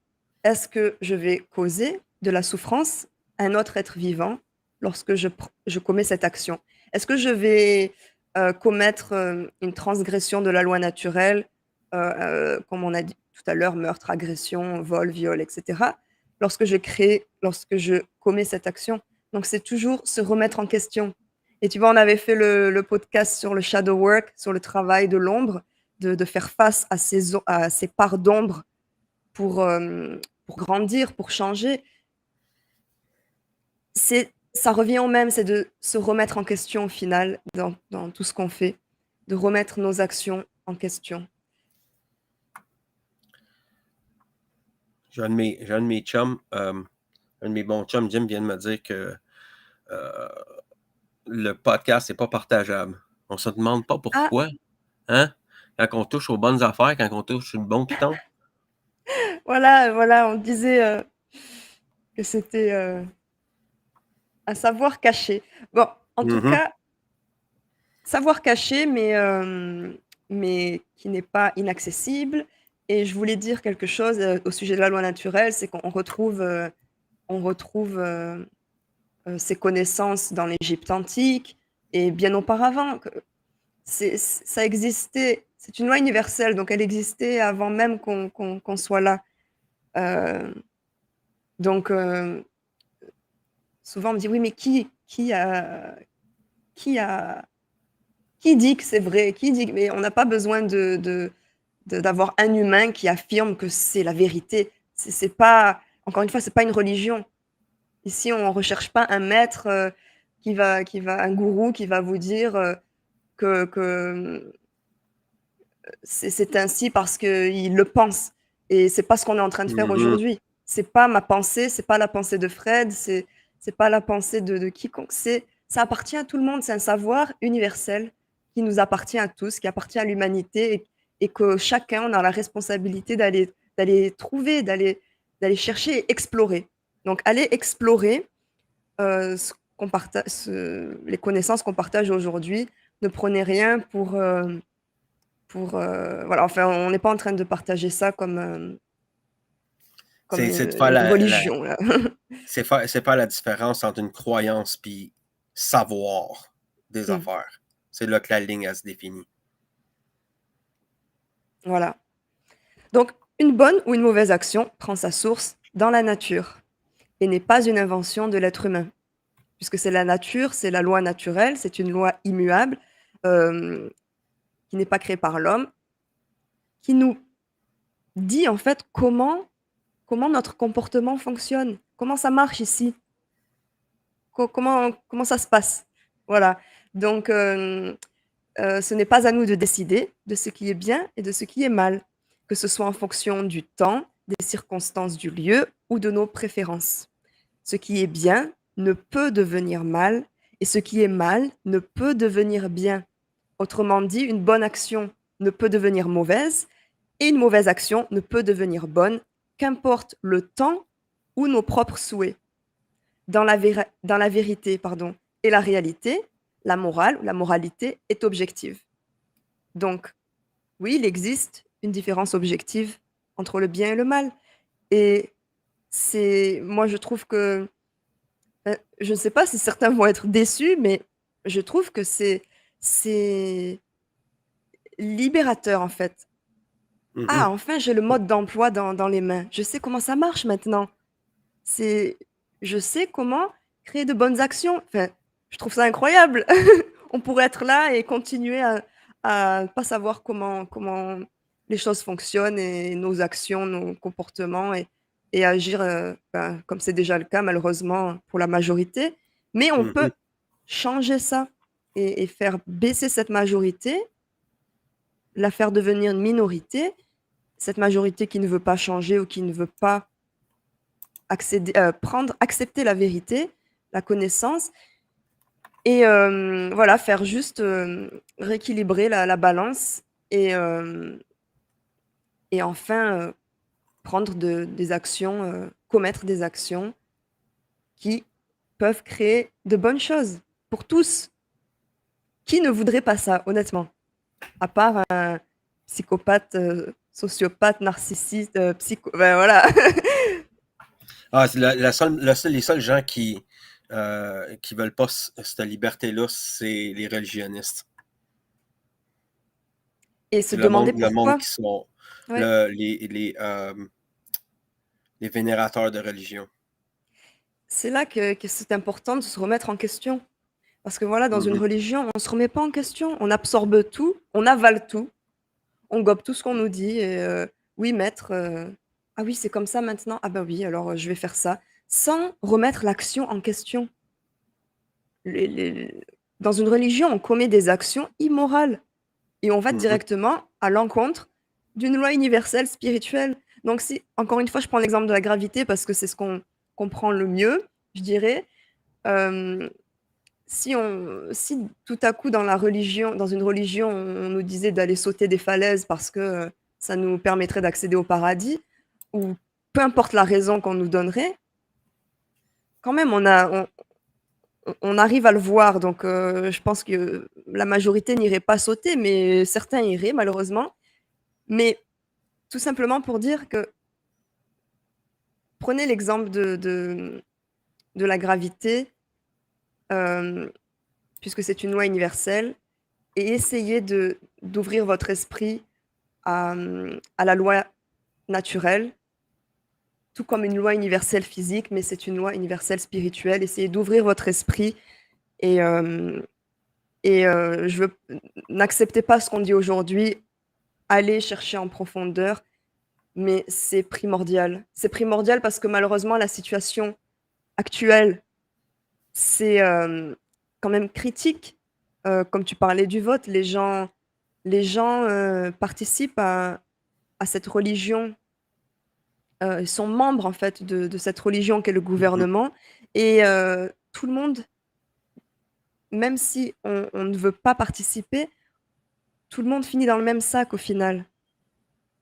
«Est-ce que je vais causer de la souffrance à un autre être vivant lorsque je commets cette action? Est-ce que je vais, commettre, une transgression de la loi naturelle, comme on a dit tout à l'heure, meurtre, agression, vol, viol et cetera, lorsque je commets cette action?» Donc c'est toujours se remettre en question et tu vois, on avait fait le podcast sur le shadow work, sur le travail de l'ombre, de faire face à ces parts d'ombre pour grandir, pour changer. Ça revient au même, c'est de se remettre en question au final dans tout ce qu'on fait, de remettre nos actions en question. J'ai un de mes chums, un de mes bons chums, Jim, vient de me dire que le podcast n'est pas partageable. On se demande pas Ah, pourquoi. Hein? Quand on touche aux bonnes affaires, quand on touche une bonne piton. voilà, on disait que c'était un savoir caché. Bon, en tout Mhm. cas, savoir caché, mais qui n'est pas inaccessible. Et je voulais dire quelque chose au sujet de la loi naturelle, c'est qu'on retrouve, ces connaissances dans l'Égypte antique et bien auparavant. Ça existait, c'est une loi universelle, donc elle existait avant même qu'on soit là. Euh, donc, souvent on me dit, oui, mais qui a, qui dit que c'est vrai? Qui dit mais on n'a pas besoin d'avoir un humain qui affirme que c'est la vérité. C'est pas, encore une fois, c'est pas une religion. Ici, on ne recherche pas un maître un gourou qui va vous dire que c'est ainsi parce qu'il le pense. Et c'est pas ce qu'on est en train de faire Mhm. aujourd'hui. C'est pas ma pensée, c'est pas la pensée de Fred, c'est pas la pensée de quiconque. Ça appartient à tout le monde. C'est un savoir universel qui nous appartient à tous, qui appartient à l'humanité et que chacun on a la responsabilité d'aller trouver, d'aller chercher et explorer. Donc, aller explorer les connaissances qu'on partage aujourd'hui. Ne prenez rien voilà, enfin, on n'est pas en train de partager ça comme C'est de faire une religion, là. c'est faire la différence entre une croyance puis savoir des Mm, affaires. C'est là que la ligne elle se définit. voilà. Donc, une bonne ou une mauvaise action prend sa source dans la nature et n'est pas une invention de l'être humain, puisque c'est la nature, c'est la loi naturelle, c'est une loi immuable euh, qui n'est pas créée par l'homme, qui nous dit en fait comment notre comportement fonctionne, comment ça marche ici, comment ça se passe. Voilà. Donc, ce n'est pas à nous de décider de ce qui est bien et de ce qui est mal, que ce soit en fonction du temps, des circonstances du lieu ou de nos préférences. Ce qui est bien ne peut devenir mal et ce qui est mal ne peut devenir bien. Autrement dit, une bonne action ne peut devenir mauvaise et une mauvaise action ne peut devenir bonne, qu'importe le temps ou nos propres souhaits. Dans la vérité et la réalité, la morale ou la moralité est objective. Donc, oui, il existe une différence objective entre le bien et le mal. Et moi, je trouve que, je ne sais pas si certains vont être déçus, mais je trouve que c'est libérateur, en fait. Ah, Mhm. enfin, j'ai le mode d'emploi dans les mains. Je sais comment ça marche maintenant. C'est, je sais comment créer de bonnes actions. Enfin, je trouve ça incroyable. On pourrait être là et continuer à ne pas savoir comment les choses fonctionnent et nos actions, nos comportements et agir comme c'est déjà le cas malheureusement pour la majorité. Mais on peut Mhm. changer ça et faire baisser cette majorité, la faire devenir une minorité, cette majorité qui ne veut pas changer ou qui ne veut pas accepter la vérité, la connaissance, et voilà, faire juste rééquilibrer la balance et enfin prendre des actions, commettre des actions qui peuvent créer de bonnes choses pour tous. Qui ne voudrait pas ça, honnêtement? À part un psychopathe, sociopathe, narcissiste, ben voilà. Ah, c'est les seuls gens qui veulent pas cette liberté-là, c'est les religionnistes. Et se C'est demander le monde pourquoi. qui sont Ouais. le- les vénérateurs de religion. C'est là que c'est important de se remettre en question. Parce que voilà, dans une Mhm. religion, on ne se remet pas en question. On absorbe tout, on avale tout, on gobe tout ce qu'on nous dit. Et oui, maître, ah oui, c'est comme ça maintenant. Ah bah oui, alors je vais faire ça. Sans remettre l'action en question. Les- les- Dans une religion, on commet des actions immorales et on va Mhm. directement à l'encontre d'une loi universelle spirituelle. Donc, si, encore une fois, je prends l'exemple de la gravité parce que c'est ce qu'on comprend le mieux, je dirais. Hem, si tout à coup dans une religion, on nous disait d'aller sauter des falaises parce que, ça nous permettrait d'accéder au paradis ou peu importe la raison qu'on nous donnerait, quand même on arrive à le voir donc je pense que la majorité n'irait pas sauter, mais certains iraient malheureusement. Mais tout simplement pour dire que prenez l'exemple de la gravité, hem, puisque c'est une loi universelle et essayez d'ouvrir votre esprit à la loi naturelle, tout comme une loi universelle physique, mais c'est une loi universelle spirituelle. Essayez d'ouvrir votre esprit et hem je veux n'acceptez pas ce qu'on dit aujourd'hui, allez chercher en profondeur, mais c'est primordial. C'est primordial parce que malheureusement la situation actuelle, c'est, quand même critique. Comme tu parlais du vote, les gens, participent à cette religion, ils sont membres en fait de cette religion qu'est le Mhm. gouvernement et tout le monde, même si on ne veut pas participer, tout le monde finit dans le même sac au final.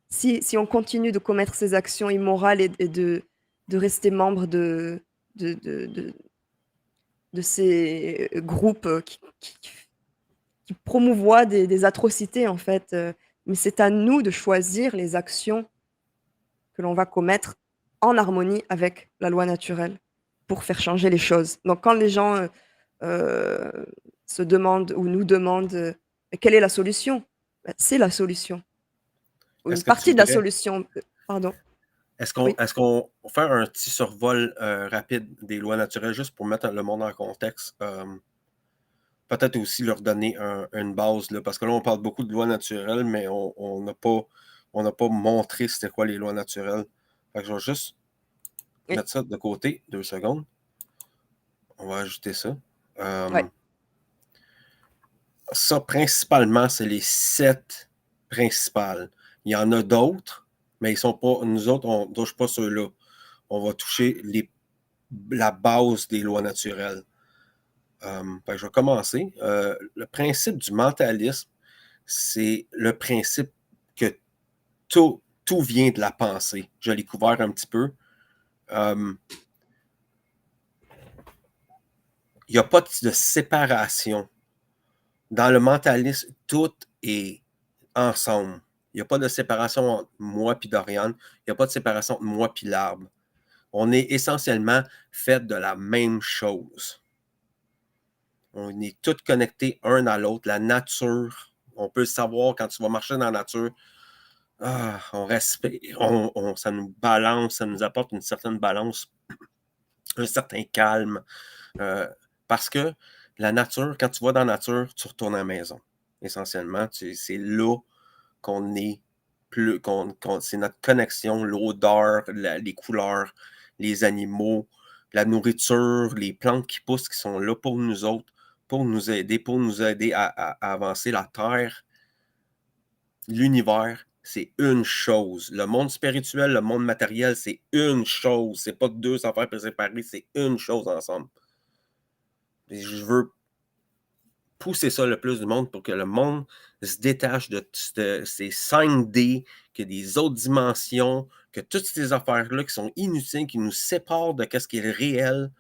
Si on continue de commettre ces actions immorales et de rester membre de de de de ces, groupes, qui promouvoient des atrocités en fait, mais c'est à nous de choisir les actions que l'on va commettre en harmonie avec la loi naturelle pour faire changer les choses. Donc quand les gens, heu, se demandent ou nous demandent, quelle est la solution? Bah, c'est la solution ou une Est-ce que tu partie de la dirais, solution, pardon, est-ce qu'on oui. est-ce qu'on faire un petit survol rapide des lois naturelles juste pour mettre le monde en contexte? Peut-être aussi leur donner une base, là, parce que là, on parle beaucoup de lois naturelles, mais on n'a pas montré c'était quoi les lois naturelles. Fait que je vais juste Oui, mettre ça de côté, 2 secondes. On va ajouter ça. ouais. Euh, Ça, principalement, c'est les 7 principales. Il y en a d'autres, mais ils sont pas. Nous autres, on ne touche pas ceux-là. On va toucher la base des lois naturelles. Fait que je vais commencer. Le principe du mentalisme, c'est le principe que tout vient de la pensée. Je l'ai couvert un petit peu. Euh, Il n'y a pas de séparation. Dans le mentalisme, tout est ensemble. Il n'y a pas de séparation entre moi et Dorian. Il n'y a pas de séparation entre moi et l'arbre. On est essentiellement fait de la même chose. On est tous connectés un à l'autre. La nature, on peut le savoir quand tu vas marcher dans la nature. On respire, ça nous balance, ça nous apporte une certaine balance, un certain calme. Euh, Parce que la nature, quand tu vas dans la nature, tu retournes à la maison. Essentiellement, c'est là qu'on est plus, c'est notre connexion, l'odeur, les couleurs, les animaux, la nourriture, les plantes qui poussent, qui sont là pour nous autres, pour nous aider à avancer la terre, l'univers. C'est une chose. Le monde spirituel, le monde matériel, c'est une chose. C'est pas deux affaires séparées, c'est une chose ensemble. Et je veux pousser ça le plus du monde pour que le monde se détache de ces 5D, que des autres dimensions, que toutes ces affaires-là qui sont inutiles, qui nous séparent de ce qui est réel,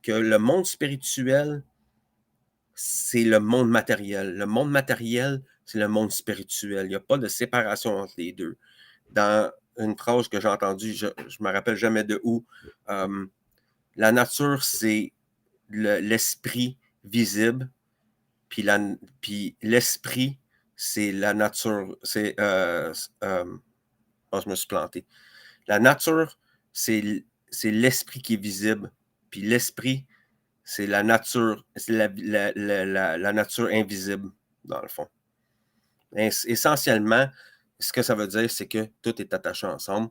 que le monde spirituel, c'est le monde matériel. Le monde matériel, c'est le monde spirituel. Il n'y a pas de séparation entre les deux. Dans une phrase que j'ai entendue, je ne me rappelle jamais de où, la nature, c'est l'esprit visible, puis l'esprit, c'est la nature. Oh, je me suis planté. La nature, c'est l'esprit qui est visible. Puis l'esprit, c'est la nature, c'est la nature invisible, dans le fond. Essentiellement, ce que ça veut dire, c'est que tout est attaché ensemble.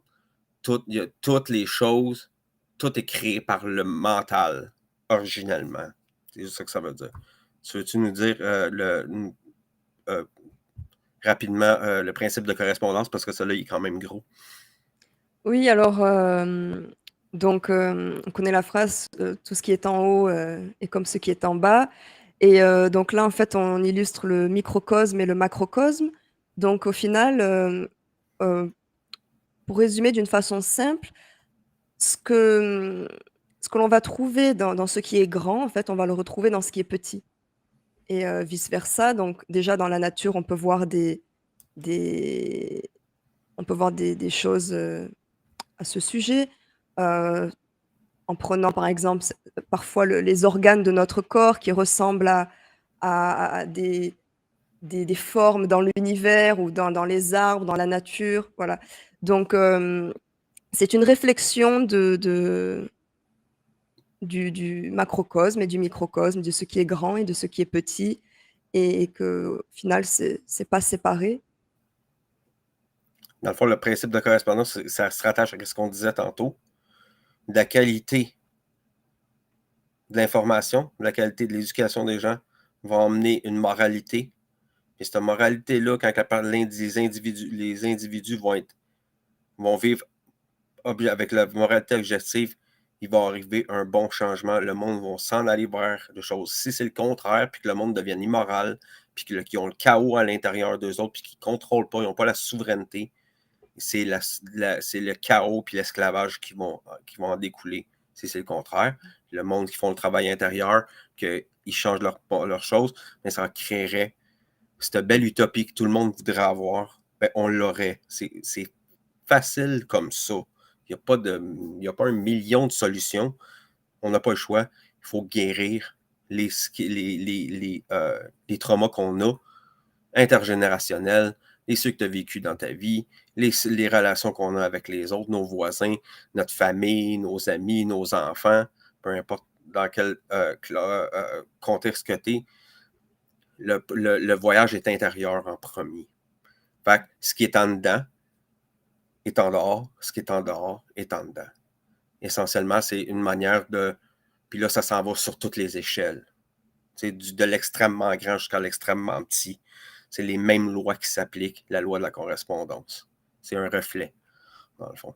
Toutes les choses, tout est créé par le mental, originellement. C'est ça que ça veut dire. Tu veux-tu nous dire euh, rapidement le principe de correspondance, parce que celui-là, il est quand même gros. Oui, alors, Donc, on connaît la phrase, «Tout ce qui est en haut, est comme ce qui est en bas» et donc là, en fait, on illustre le microcosme et le macrocosme. Donc au final, heu, pour résumer d'une façon simple, ce que, ce que l'on va trouver dans ce qui est grand, en fait, on va le retrouver dans ce qui est petit et vice versa. Donc déjà dans la nature, des on peut voir des choses, à ce sujet, heu, en prenant par exemple parfois les organes de notre corps qui ressemblent à des formes dans l'univers ou dans les arbres, dans la nature, voilà. Donc c'est une réflexion du macrocosme et du microcosme, de ce qui est grand et de ce qui est petit et qu'au final c'est pas séparé. Dans le fond, le principe de correspondance, ça se rattache à ce qu'on disait tantôt. La qualité de l'information, la qualité de l'éducation des gens va emmener une moralité. Et cette moralité-là, quand elle parle des individus, les individus vont vivre avec la moralité objective, il va arriver un bon changement. Le monde va s'en aller vers des choses. Si c'est le contraire, puis que le monde devienne immoral, puis qu'ils ont le chaos à l'intérieur d'eux autres, puis qu'ils ne contrôlent pas, ils n'ont pas la souveraineté, c'est le chaos puis l'esclavage qui vont en découler. Si c'est le contraire, le monde qui font le travail intérieur, qu'ils changent leurs choses, mais ça créerait cette belle utopie que tout le monde voudrait avoir, ben on l'aurait. C'est facile comme ça. Il n'y a pas un million de solutions. On n'a pas le choix. Il faut guérir les traumas qu'on a, intergénérationnels, les ceux que tu as vécu dans ta vie, les relations qu'on a avec les autres, nos voisins, notre famille, nos amis, nos enfants, peu importe dans quel contexte que tu es, le voyage est intérieur en premier. Fait que ce qui est en dedans est en dehors, ce qui est en dehors est en dedans. Essentiellement, c'est une manière de... Puis là, ça s'en va sur toutes les échelles. C'est de l'extrêmement grand jusqu'à l'extrêmement petit. C'est les mêmes lois qui s'appliquent, la loi de la correspondance. C'est un reflet, dans le fond.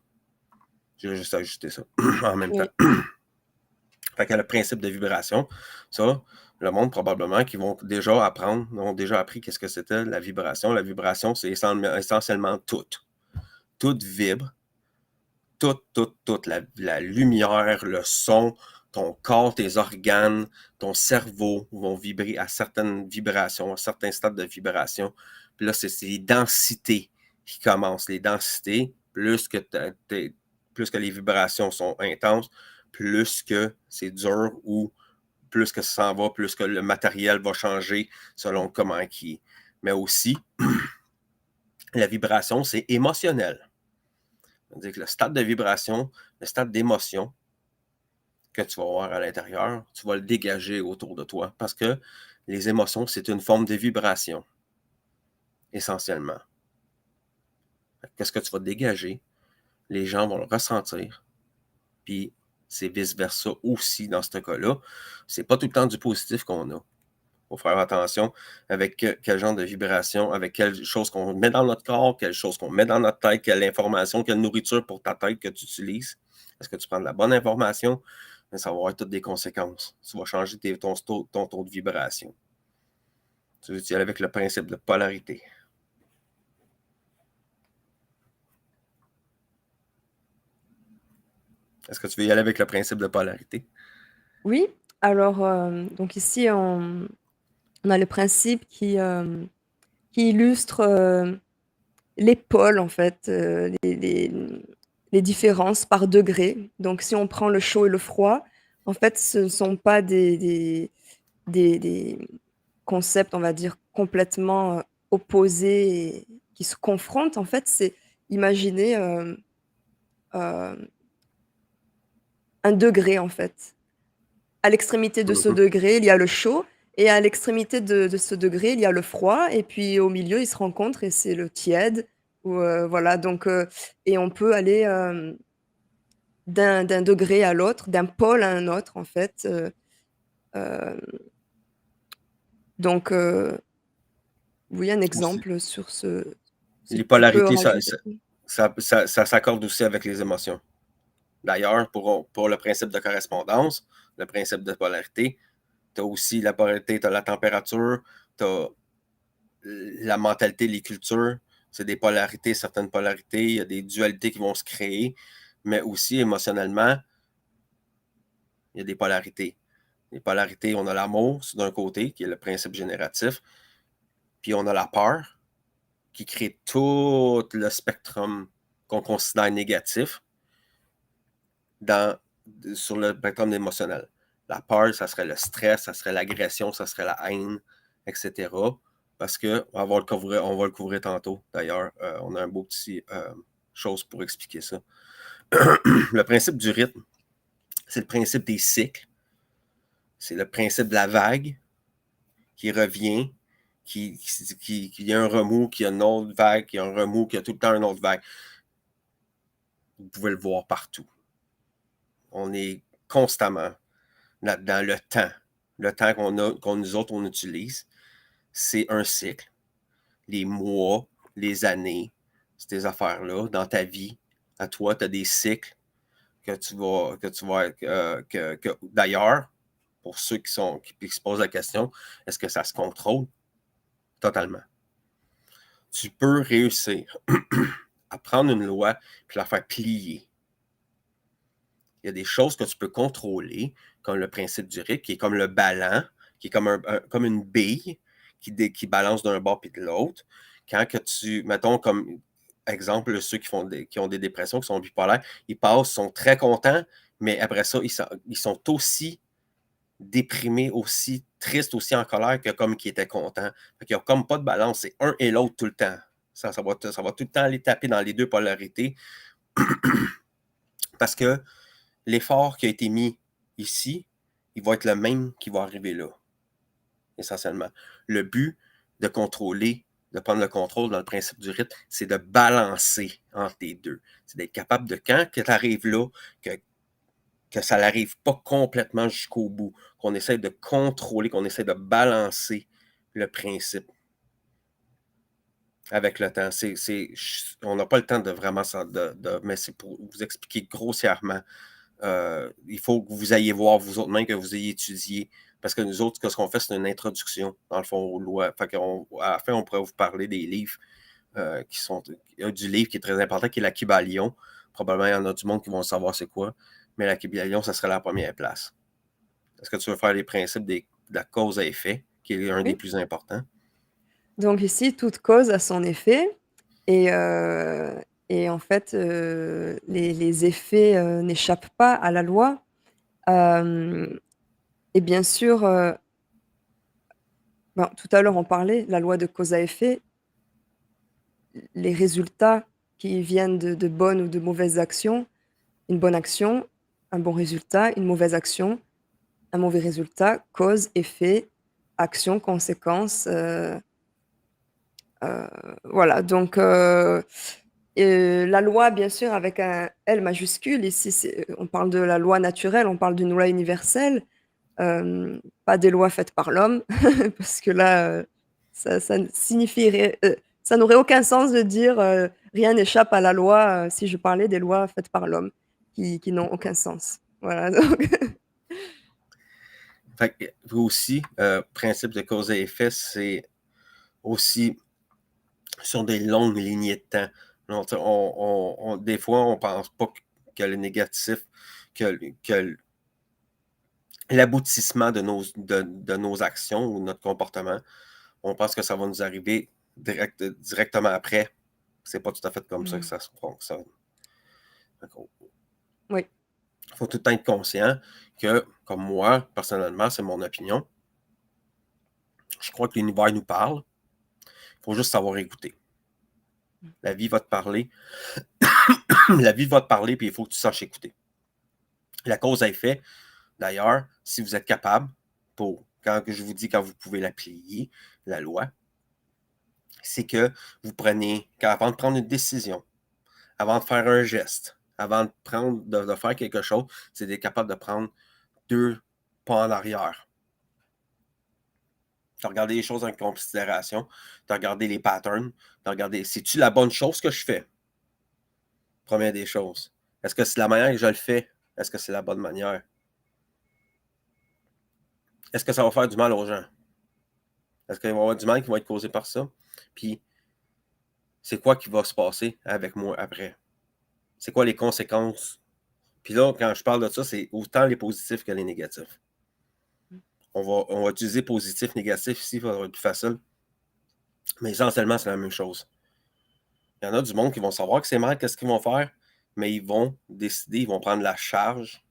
J'ai juste ajusté ça en même temps. Oui. Fait que le principe de vibration, ça, le monde probablement qui vont déjà apprendre, ont déjà appris qu'est-ce que c'était la vibration. La vibration, c'est essentiellement tout. Tout vibre. Toute la lumière, le son, ton corps, tes organes, ton cerveau vont vibrer à certaines vibrations, à certains stades de vibration. Puis là, c'est les densités qui commencent. Les densités, plus que les vibrations sont intenses, plus que c'est dur ou plus que ça s'en va, plus que le matériel va changer selon comment qui est. Mais aussi, la vibration, c'est émotionnel. C'est-à-dire que le stade de vibration, le stade d'émotion que tu vas avoir à l'intérieur, tu vas le dégager autour de toi parce que les émotions, c'est une forme de vibration, essentiellement. Qu'est-ce que tu vas dégager? Les gens vont le ressentir, puis c'est vice-versa aussi dans ce cas-là. C'est pas tout le temps du positif qu'on a. Il faut faire attention avec quel genre de vibration, avec quelle chose qu'on met dans notre corps, quelle chose qu'on met dans notre tête, quelle information, quelle nourriture pour ta tête que tu utilises. Est-ce que tu prends de la bonne information? Mais ça va avoir toutes des conséquences. Tu vas changer ton taux de vibration. Tu veux y aller avec le principe de polarité. Est-ce que tu veux y aller avec le principe de polarité? Oui, alors, donc ici on a le principe qui illustre, les pôles en fait, les différences par degré. Donc si on prend le chaud et le froid, en fait, ce ne sont pas des concepts, on va dire, complètement, opposés et qui se confrontent. En fait, c'est imaginer, heu, un degré en fait. À l'extrémité de ce Mhm. degré, il y a le chaud et à l'extrémité de ce degré, il y a le froid et puis au milieu, ils se rencontrent et c'est le tiède ou voilà donc et on peut aller, d'un degré à l'autre, d'un pôle à un autre en fait, hem, donc oui, un Aussi. exemple sur ce Les tu peux polarités, rajouter? ça s'accorde aussi avec les émotions. D'ailleurs, pour le principe de correspondance, le principe de polarité, tu as aussi la polarité, tu as la température, tu as la mentalité, les cultures. C'est des polarités, certaines polarités, il y a des dualités qui vont se créer, mais aussi émotionnellement, il y a des polarités. Les polarités, on a l'amour, c'est d'un côté, qui est le principe génératif, puis on a la peur, qui crée tout le spectrum qu'on considère négatif dans, sur le spectrum émotionnel. La peur, ça serait le stress, ça serait l'agression, ça serait la haine, etc. Parce qu'on va le couvrir tantôt. D'ailleurs, on a un beau petit chose pour expliquer ça. Le principe du rythme, c'est le principe des cycles. C'est le principe de la vague qui revient, qui y a un remous, qui a une autre vague, qui a un remous, qui a tout le temps une autre vague. Vous pouvez le voir partout. On est constamment dans le temps. Le temps qu'on nous autres, on utilise, c'est un cycle. Les mois, les années, ces affaires-là, dans ta vie, à toi, tu as des cycles que tu vas d'ailleurs, pour ceux qui se posent la question, est-ce que ça se contrôle? Totalement. Tu peux réussir à prendre une loi et la faire plier. Il y a des choses que tu peux contrôler, comme le principe du rythme, qui est comme le ballon, qui est comme une bille qui balance d'un bord puis de l'autre. Quand que tu, mettons comme exemple, ceux qui ont des dépressions, qui sont bipolaires, ils sont très contents, mais après ça, ils sont aussi déprimés, aussi tristes, aussi en colère que comme qui étaient contents. Il n'y a comme pas de balance, c'est un et l'autre tout le temps. Ça va tout le temps aller taper dans les deux polarités parce que l'effort qui a été mis ici, il va être le même qui va arriver là, essentiellement. Le but de contrôler, de prendre le contrôle dans le principe du rythme, c'est de balancer entre les deux. C'est d'être capable de, quand tu arrives là, que ça n'arrive pas complètement jusqu'au bout, qu'on essaie de contrôler, qu'on essaie de balancer le principe avec le temps. On n'a pas le temps de vraiment mais c'est pour vous expliquer grossièrement. Il faut que vous ayez voir vous autres même, que vous ayez étudié. Parce que nous autres, ce qu'on fait, c'est une introduction, dans le fond, aux lois. Fait à la fin, on pourrait vous parler des livres qui sont. Il y a du livre qui est très important, qui est la Kybalion. Probablement, il y en a du monde qui vont savoir c'est quoi. Mais la Kybalion, ça serait la première place. Est-ce que tu veux faire les principes de la cause à effet, qui est un des Oui. plus importants? Donc ici, toute cause a son effet et en fait, les effets, n'échappent pas à la loi. Hem et bien sûr, ben, tout à l'heure, on parlait, la loi de cause à effet, les résultats qui viennent de bonnes ou de mauvaises actions, une bonne action, un bon résultat, une mauvaise action, un mauvais résultat, cause, effet, action, conséquence, heu, voilà donc la loi bien sûr avec un L majuscule ici on parle de la loi naturelle, on parle d'une loi universelle, pas des lois faites par l'homme parce que là, ça signifierait, ça n'aurait aucun sens de dire, «Rien n'échappe à la loi», si je parlais des lois faites par l'homme qui n'ont aucun sens. Voilà donc Fait que, vous aussi, principe de cause et effet, c'est aussi sur des longues lignées de temps. Donc, des fois, on ne pense pas que le négatif, que l'aboutissement de nos actions ou notre comportement, on pense que ça va nous arriver directement après. C'est pas tout à fait comme ça que Mmh. ça se fonctionne. Oui. Il faut tout le temps être conscient que, comme moi, personnellement, c'est mon opinion. Je crois que l'univers nous parle. Il faut juste savoir écouter. La vie va te parler. La vie va te parler, puis il faut que tu saches écouter. La cause à effet, d'ailleurs, si vous êtes capable, quand je vous dis quand vous pouvez l'appliquer, la loi, c'est que vous prenez, avant de prendre une décision, avant de faire un geste, avant de faire quelque chose, c'est d'être capable de prendre 2 pas en arrière. Tu as regardé les choses en considération, tu as regardé les patterns, tu as regardé, c'est-tu la bonne chose que je fais? Première des choses. Est-ce que c'est la manière que je le fais? Est-ce que c'est la bonne manière? Est-ce que ça va faire du mal aux gens? Est-ce qu'il va y avoir du mal qui va être causé par ça? Puis, c'est quoi qui va se passer avec moi après? C'est quoi les conséquences? Puis là, quand je parle de ça, c'est autant les positifs que les négatifs. On va utiliser positif, négatif ici, ça va être plus facile. Mais essentiellement, c'est la même chose. Il y en a du monde qui vont savoir que c'est mal, qu'est-ce qu'ils vont faire, mais ils vont décider, ils vont prendre la charge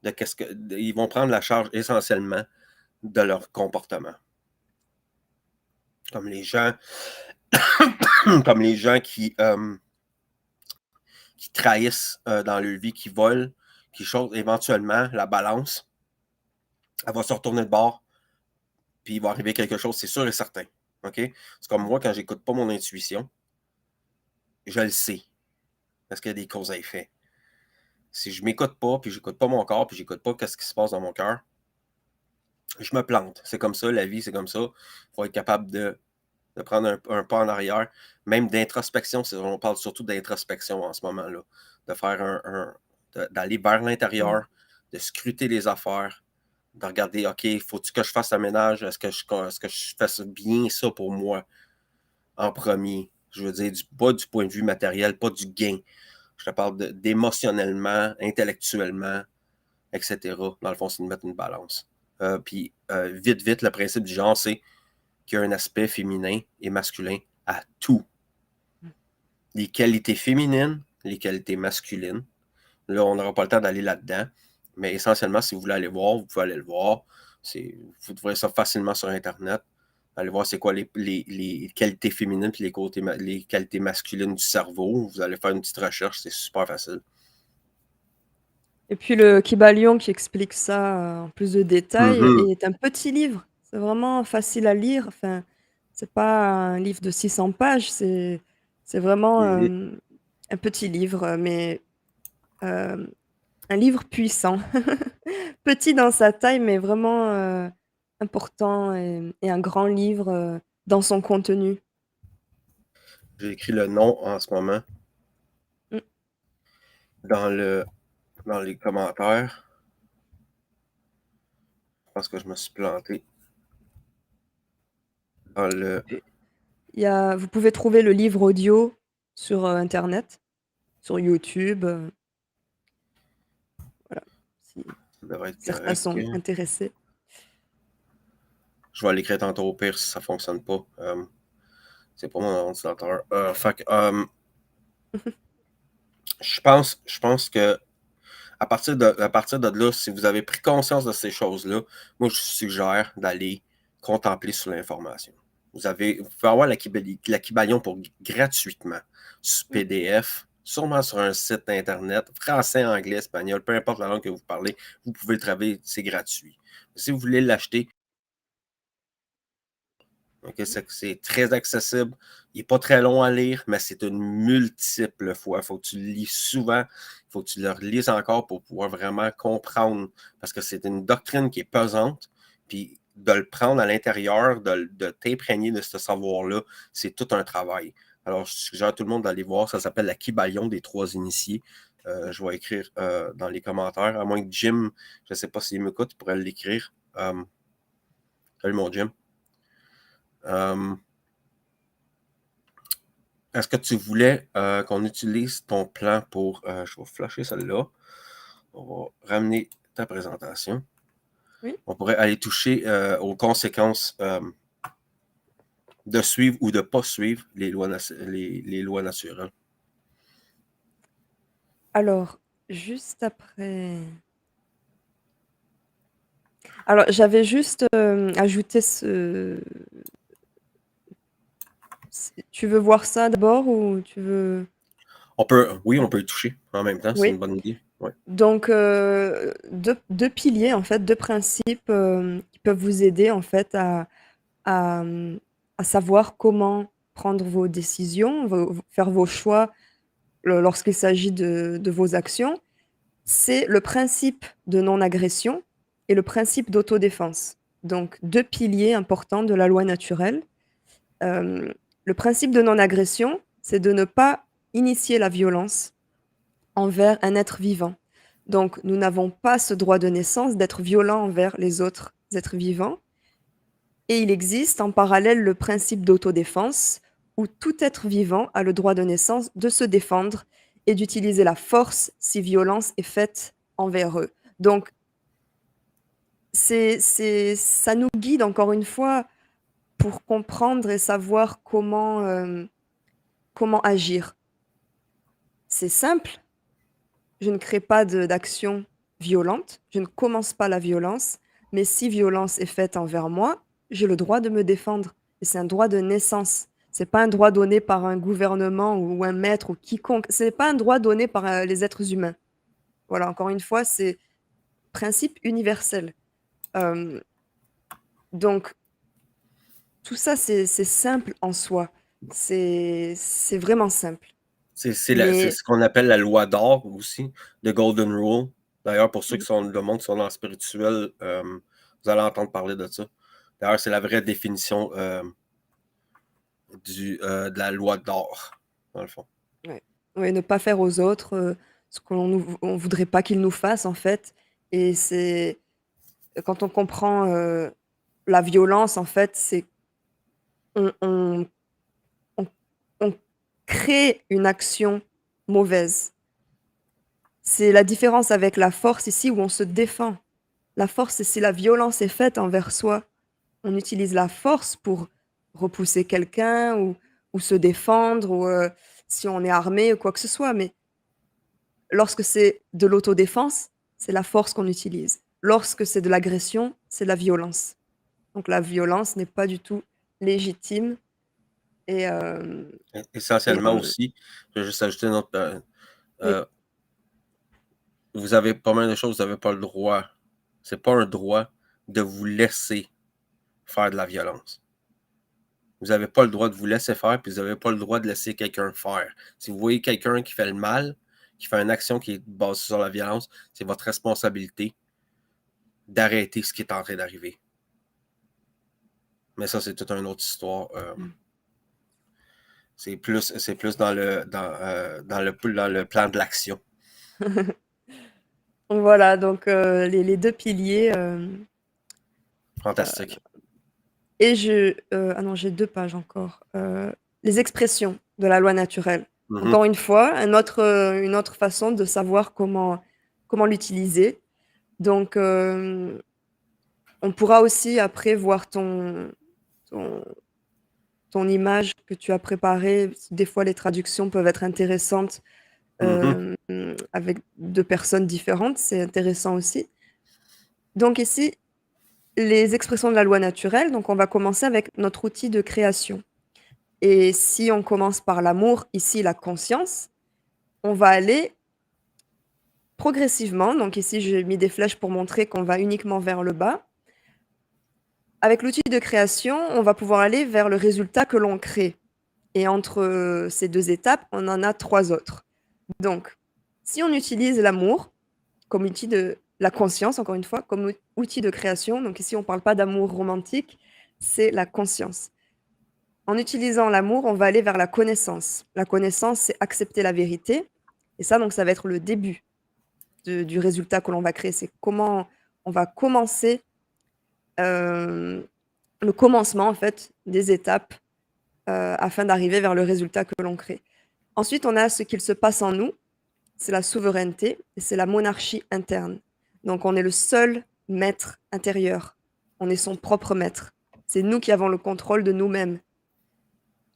ils vont prendre la charge essentiellement de leur comportement. Comme les gens, comme les gens qui trahissent dans leur vie, qui volent, qui choses, éventuellement, la balance, elle va se retourner de bord, puis il va arriver quelque chose, c'est sûr et certain. OK? C'est comme moi, quand j'écoute pas mon intuition, je le sais. Parce qu'il y a des causes à effet. Si je m'écoute pas, puis j'écoute pas mon corps, puis j'écoute pas ce qui se passe dans mon cœur, je me plante. C'est comme ça, la vie, c'est comme ça. Il faut être capable de prendre un pas en arrière, même d'introspection. On parle surtout d'introspection en ce moment-là. De faire d'aller vers l'intérieur, de scruter les affaires, de regarder, OK, faut-tu que je fasse le ménage? Est-ce que je fasse bien ça pour moi en premier? Je veux dire, pas du point de vue matériel, pas du gain. Je te parle d'émotionnellement, intellectuellement, etc. Dans le fond, c'est de mettre une balance. Puis, vite, le principe du genre, c'est qu'il y a un aspect féminin et masculin à tout. Les qualités féminines, les qualités masculines. Là, on n'aura pas le temps d'aller là-dedans. Mais essentiellement, si vous voulez aller voir, vous pouvez aller le voir. Vous trouverez ça facilement sur Internet. Allez voir c'est quoi les qualités féminines et les qualités masculines du cerveau. Vous allez faire une petite recherche, c'est super facile. Et puis le Kybalion qui explique ça, en plus de détails Mhm. est un petit livre. C'est vraiment facile à lire, enfin, c'est pas un livre de 600 pages, c'est vraiment, Mhm. un petit livre, mais, hem, un livre puissant. Petit dans sa taille, mais vraiment, important et un grand livre, dans son contenu. J'ai écrit le nom en ce moment Mmh. dans les commentaires. Je pense que je me suis planté dans le. Puis vous pouvez trouver le livre audio sur, internet, sur YouTube, voilà, si Ça devrait être certains correct. sont intéressés. Je vais l'écrire tantôt au pire si ça ne fonctionne pas. C'est pas mon ordinateur. Je pense que à partir de là, si vous avez pris conscience de ces choses-là, moi, je suggère d'aller contempler sur l'information. Vous pouvez avoir la Kybalion pour gratuitement sur Mmh. PDF, sûrement sur un site Internet, français, anglais, espagnol, peu importe la langue que vous parlez, vous pouvez le travailler, c'est gratuit. Si vous voulez l'acheter, okay, c'est très accessible. Il n'est pas très long à lire, mais c'est une multiple fois. Il faut que tu le lis souvent. Il faut que tu le relises encore pour pouvoir vraiment comprendre. Parce que c'est une doctrine qui est pesante. Puis de le prendre à l'intérieur, de t'imprégner de ce savoir-là, c'est tout un travail. Alors, je suggère à tout le monde d'aller voir. Ça s'appelle la Kybalion des trois initiés. Je vais écrire dans les commentaires. À moins que Jim, je ne sais pas s'il m'écoute, il pourrait l'écrire. Salut mon Jim. Est-ce que tu voulais qu'on utilise ton plan pour. Je vais flasher celle-là. On va ramener ta présentation. Oui. On pourrait aller toucher aux conséquences de suivre ou de ne pas suivre les lois naturelles. Alors, juste après alors j'avais juste, ajouté tu veux voir ça d'abord ou tu veux Oui, on peut y toucher en même temps, c'est oui? une bonne idée. Ouais. Donc, 2 piliers en fait, 2 principes, qui peuvent vous aider en fait à, à savoir comment prendre vos décisions, faire vos choix lorsqu'il s'agit de vos actions. C'est le principe de non-agression et le principe d'autodéfense. Donc 2 piliers importants de la loi naturelle. Le principe de non-agression, c'est de ne pas initier la violence envers un être vivant. Donc, nous n'avons pas ce droit de naissance d'être violents envers les autres êtres vivants. Et il existe en parallèle le principe d'autodéfense, où tout être vivant a le droit de naissance de se défendre et d'utiliser la force si violence est faite envers eux. Donc, ça nous guide encore une fois pour comprendre et savoir comment agir. C'est simple, je ne crée pas d'action violente, je ne commence pas la violence, mais si violence est faite envers moi, j'ai le droit de me défendre. Et c'est un droit de naissance. C'est pas un droit donné par un gouvernement ou un maître ou quiconque. Ce n'est pas un droit donné par les êtres humains. Voilà, encore une fois, c'est principe universel. Euh, donc, tout ça, c'est simple en soi. C'est vraiment simple. C'est Mais ce qu'on appelle la loi d'or aussi, the Golden Rule. D'ailleurs, pour ceux qui sont le monde qui sont dans le spirituel, vous allez entendre parler de ça. D'ailleurs, c'est la vraie définition de la loi d'or, dans le fond. ouais. Ouais, ne pas faire aux autres ce on voudrait pas qu'ils nous fassent, en fait. Et c'est quand on comprend la violence, en fait, c'est on, on, on, on crée une action mauvaise. C'est la différence avec la force ici où on se défend. La force, c'est si la violence est faite envers soi. On utilise la force pour repousser quelqu'un ou se défendre ou si on est armé ou quoi que ce soit. Mais lorsque c'est de l'autodéfense, c'est la force qu'on utilise. Lorsque c'est de l'agression, c'est la violence. Donc la violence n'est pas du tout légitime et, et Essentiellement on- aussi, je vais juste ajouter une autre. oui. Vous avez pas mal de choses, vous n'avez pas le droit. C'est pas un droit de vous laisser faire de la violence. Vous n'avez pas le droit de vous laisser faire, puis vous n'avez pas le droit de laisser quelqu'un faire. Si vous voyez quelqu'un qui fait le mal, qui fait une action qui est basée sur la violence, c'est votre responsabilité d'arrêter ce qui est en train d'arriver. Mais ça, c'est toute une autre histoire. C'est plus dans le plan de l'action. Voilà, donc les deux piliers. Fantastique. Et ah non, j'ai deux pages encore. Les expressions de la loi naturelle. Mhm. Encore une fois, une autre façon de savoir comment l'utiliser. Donc, on pourra aussi après voir ton, ton image que tu as préparée. Des fois, les traductions peuvent être intéressantes Mhm. avec deux personnes différentes. C'est intéressant aussi. Donc ici, les expressions de la loi naturelle. Donc, on va commencer avec notre outil de création. Et si on commence par l'amour, ici la conscience, on va aller progressivement. Donc ici, j'ai mis des flèches pour montrer qu'on va uniquement vers le bas. Avec l'outil de création, on va pouvoir aller vers le résultat que l'on crée. Et entre ces deux étapes, on en a trois autres. Donc, si on utilise l'amour comme outil de la conscience, encore une fois, comme outil de création, donc ici, on ne parle pas d'amour romantique, c'est la conscience. En utilisant l'amour, on va aller vers la connaissance. La connaissance, c'est accepter la vérité. Et ça, donc, ça va être le début du résultat que l'on va créer. C'est comment on va commencer, le commencement, en fait, des étapes afin d'arriver vers le résultat que l'on crée. Ensuite, on a ce qu'il se passe en nous. C'est la souveraineté et c'est la monarchie interne. Donc, on est le seul maître intérieur. On est son propre maître. C'est nous qui avons le contrôle de nous-mêmes.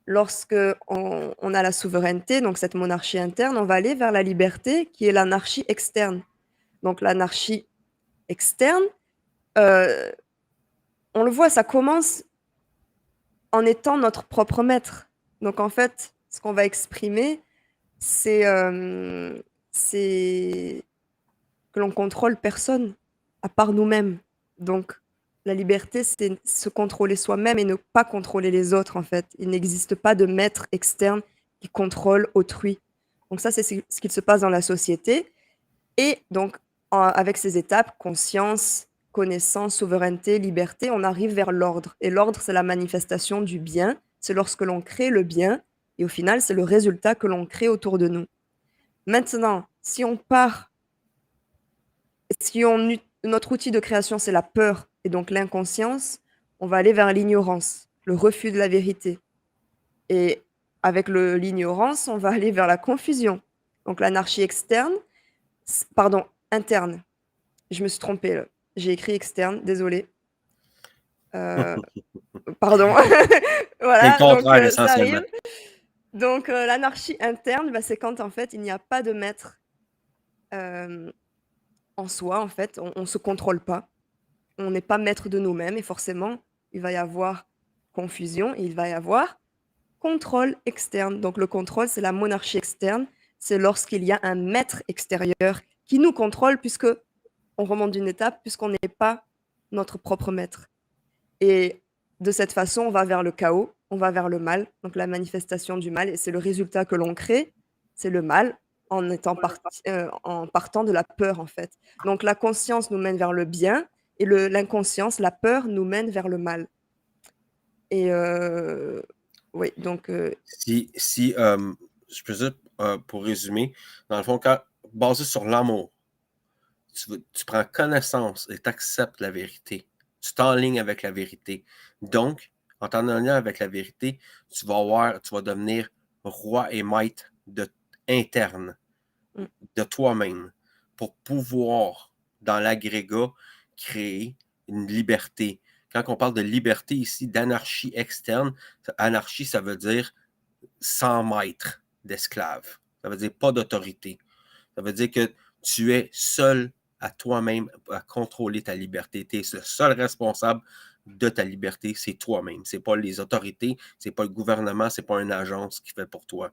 Lorsque on a la souveraineté, donc cette monarchie interne, on va aller vers la liberté qui est l'anarchie externe. Donc l'anarchie externe, euh, on le voit, ça commence en étant notre propre maître. Donc en fait, ce qu'on va exprimer, c'est que l'on contrôle personne à part nous-mêmes. Donc la liberté, c'est se contrôler soi-même et ne pas contrôler les autres, en fait. Il n'existe pas de maître externe qui contrôle autrui. Donc ça, c'est ce qu'il se passe dans la société. Et donc, avec ces étapes, conscience, connaissance, souveraineté, liberté, on arrive vers l'ordre. Et l'ordre, c'est la manifestation du bien. C'est lorsque l'on crée le bien. Et au final, c'est le résultat que l'on crée autour de nous. Maintenant, Si on part, notre outil de création, c'est la peur et donc l'inconscience, on va aller vers l'ignorance, le refus de la vérité. Et avec l'ignorance, on va aller vers la confusion. Donc l'anarchie externe, pardon, interne. Je me suis trompée, là. J'ai écrit externe, désolée. Pardon. C'est le Voilà, donc contraire, ça essentiellement. arrive. Donc l'anarchie interne, bah, c'est quand en fait il n'y a pas de maître en soi, en fait, on ne se contrôle pas. On n'est pas maître de nous-mêmes et forcément, il va y avoir confusion et il va y avoir contrôle externe. Donc le contrôle, c'est la monarchie externe. C'est lorsqu'il y a un maître extérieur qui nous contrôle puisque on remonte d'une étape, puisqu'on n'est pas notre propre maître. Et de cette façon, on va vers le chaos, on va vers le mal, donc la manifestation du mal, et c'est le résultat que l'on crée, c'est le mal en partant de la peur en fait. Donc la conscience nous mène vers le bien et l'inconscience, la peur nous mène vers le mal. Et oui, donc Si je peux dire, pour résumer, dans le fond, basé sur l'amour, tu prends connaissance et tu acceptes la vérité. Tu t'enlignes avec la vérité. Donc, en t'enlignant avec la vérité, tu vas devenir roi et maître interne mm, de toi-même pour pouvoir, dans l'agrégat, créer une liberté. Quand on parle de liberté ici, d'anarchie externe, anarchie, ça veut dire sans maître d'esclave. Ça veut dire pas d'autorité. Ça veut dire que tu es seul à toi-même à contrôler ta liberté. Tu es le seul responsable de ta liberté, c'est toi-même. C'est pas les autorités, c'est pas le gouvernement, c'est pas une agence qui fait pour toi.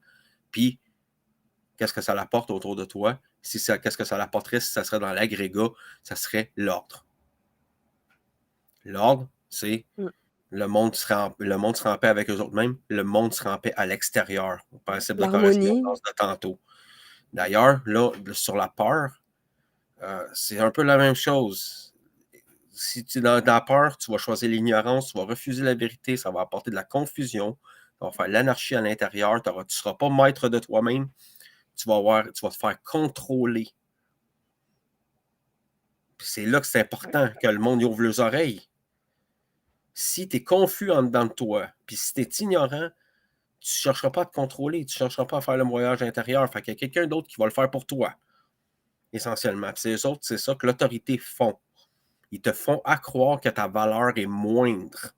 Puis, qu'est-ce que ça apporte autour de toi? Qu'est-ce que ça apporterait si ça serait dans l'agrégat? Ça serait l'ordre. L'ordre, c'est mm. le monde serait en paix avec eux autres mêmes, le monde serait en paix à l'extérieur, au principe de L'harmonie. correspondance de tantôt. D'ailleurs, là, sur la peur, c'est un peu la même chose. Si tu es dans la peur, tu vas choisir l'ignorance, tu vas refuser la vérité, ça va apporter de la confusion, ça va faire l'anarchie à l'intérieur, tu ne seras pas maître de toi-même, tu vas te faire contrôler. C'est là que c'est important que le monde y ouvre les oreilles. Si tu es confus en dedans de toi, puis si tu es ignorant, tu ne chercheras pas à te contrôler, tu ne chercheras pas à faire le voyage intérieur. Fait qu'il y a quelqu'un d'autre qui va le faire pour toi, essentiellement. Puis c'est eux autres, c'est ça que l'autorité font. Ils te font accroire que ta valeur est moindre,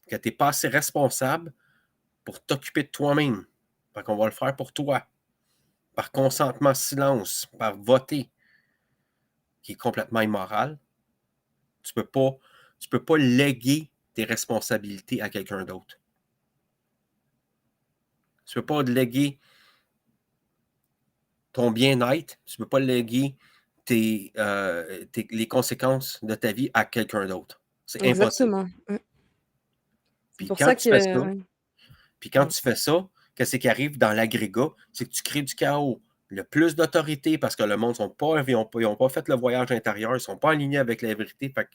que tu n'es pas assez responsable pour t'occuper de toi-même. Fait qu'on va le faire pour toi, par consentement silence, par voter, qui est complètement immoral. Tu ne peux pas léguer tes responsabilités à quelqu'un d'autre. Tu ne peux pas léguer ton bien-être, tu ne peux pas léguer les conséquences de ta vie à quelqu'un d'autre. C'est impossible. Exactement. C'est Puis pour quand ça tu fais que ça, puis quand mm. tu fais ça, qu'est-ce qui arrive dans l'agrégat? C'est que tu crées du chaos. Le plus d'autorité parce que le monde ils ont pas fait le voyage intérieur, ils ne sont pas alignés avec la vérité. Fait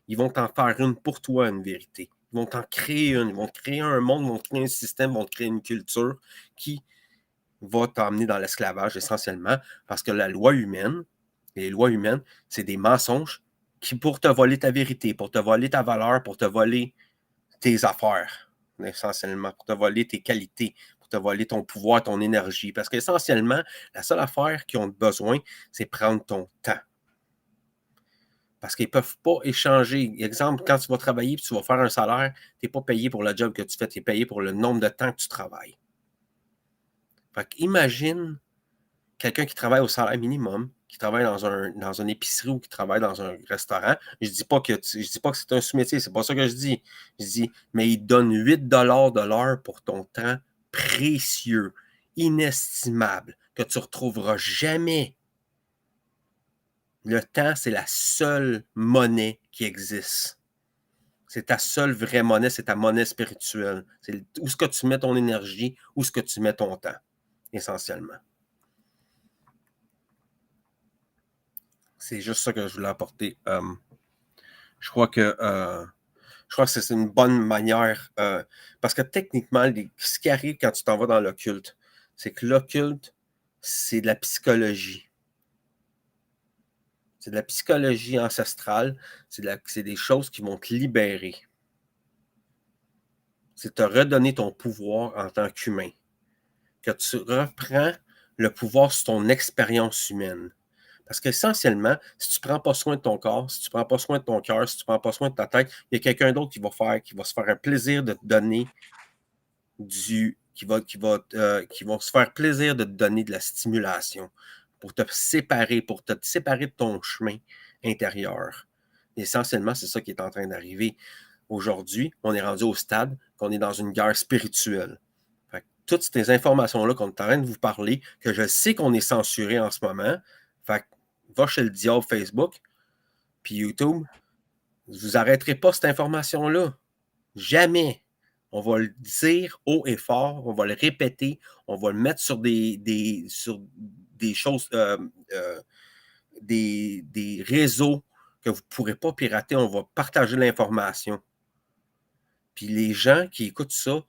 ils vont t'en faire une pour toi, une vérité. Ils vont t'en créer une. Ils vont te créer un monde, ils vont te créer un système, ils vont te créer une culture qui va t'emmener dans l'esclavage essentiellement parce que les lois humaines, c'est des mensonges qui pour te voler ta vérité, pour te voler ta valeur, pour te voler tes affaires, essentiellement, pour te voler tes qualités, pour te voler ton pouvoir, ton énergie. Parce qu'essentiellement, la seule affaire qu'ils ont besoin, c'est prendre ton temps. Parce qu'ils ne peuvent pas échanger. Exemple, quand tu vas travailler et tu vas faire un salaire, tu n'es pas payé pour le job que tu fais, tu es payé pour le nombre de temps que tu travailles. Fait qu'imagine quelqu'un qui travaille au salaire minimum, qui travaille dans une épicerie ou qui travaille dans un restaurant. Je dis pas que c'est un sous-métier, c'est pas ça que je dis. Je dis, mais il donne 8 de l'heure pour ton temps précieux, inestimable, que tu ne retrouveras jamais. Le temps, c'est la seule monnaie qui existe. C'est ta seule vraie monnaie, c'est ta monnaie spirituelle. C'est où est-ce que tu mets ton énergie, où est-ce que tu mets ton temps, essentiellement. C'est juste ça que je voulais apporter. Je crois que c'est une bonne manière. Parce que techniquement, ce qui arrive quand tu t'en vas dans l'occulte, c'est que l'occulte, c'est de la psychologie. C'est de la psychologie ancestrale. C'est des choses qui vont te libérer. C'est te redonner ton pouvoir en tant qu'humain. Que tu reprends le pouvoir sur ton expérience humaine. Parce qu'essentiellement, si tu ne prends pas soin de ton corps, si tu ne prends pas soin de ton cœur, si tu ne prends pas soin de ta tête, il y a quelqu'un d'autre qui va se faire un plaisir de te donner qui va se faire plaisir de te donner de la stimulation pour te séparer de ton chemin intérieur. Essentiellement, c'est ça qui est en train d'arriver. Aujourd'hui, on est rendu au stade qu'on est dans une guerre spirituelle. Fait que toutes ces informations-là qu'on est en train de vous parler, que je sais qu'on est censuré en ce moment, fait que va chez le diable Facebook, puis YouTube, vous n'arrêterez pas cette information-là. Jamais. On va le dire haut et fort, on va le répéter, on va le mettre sur sur des choses, des réseaux que vous ne pourrez pas pirater, on va partager l'information. Puis les gens qui écoutent ça,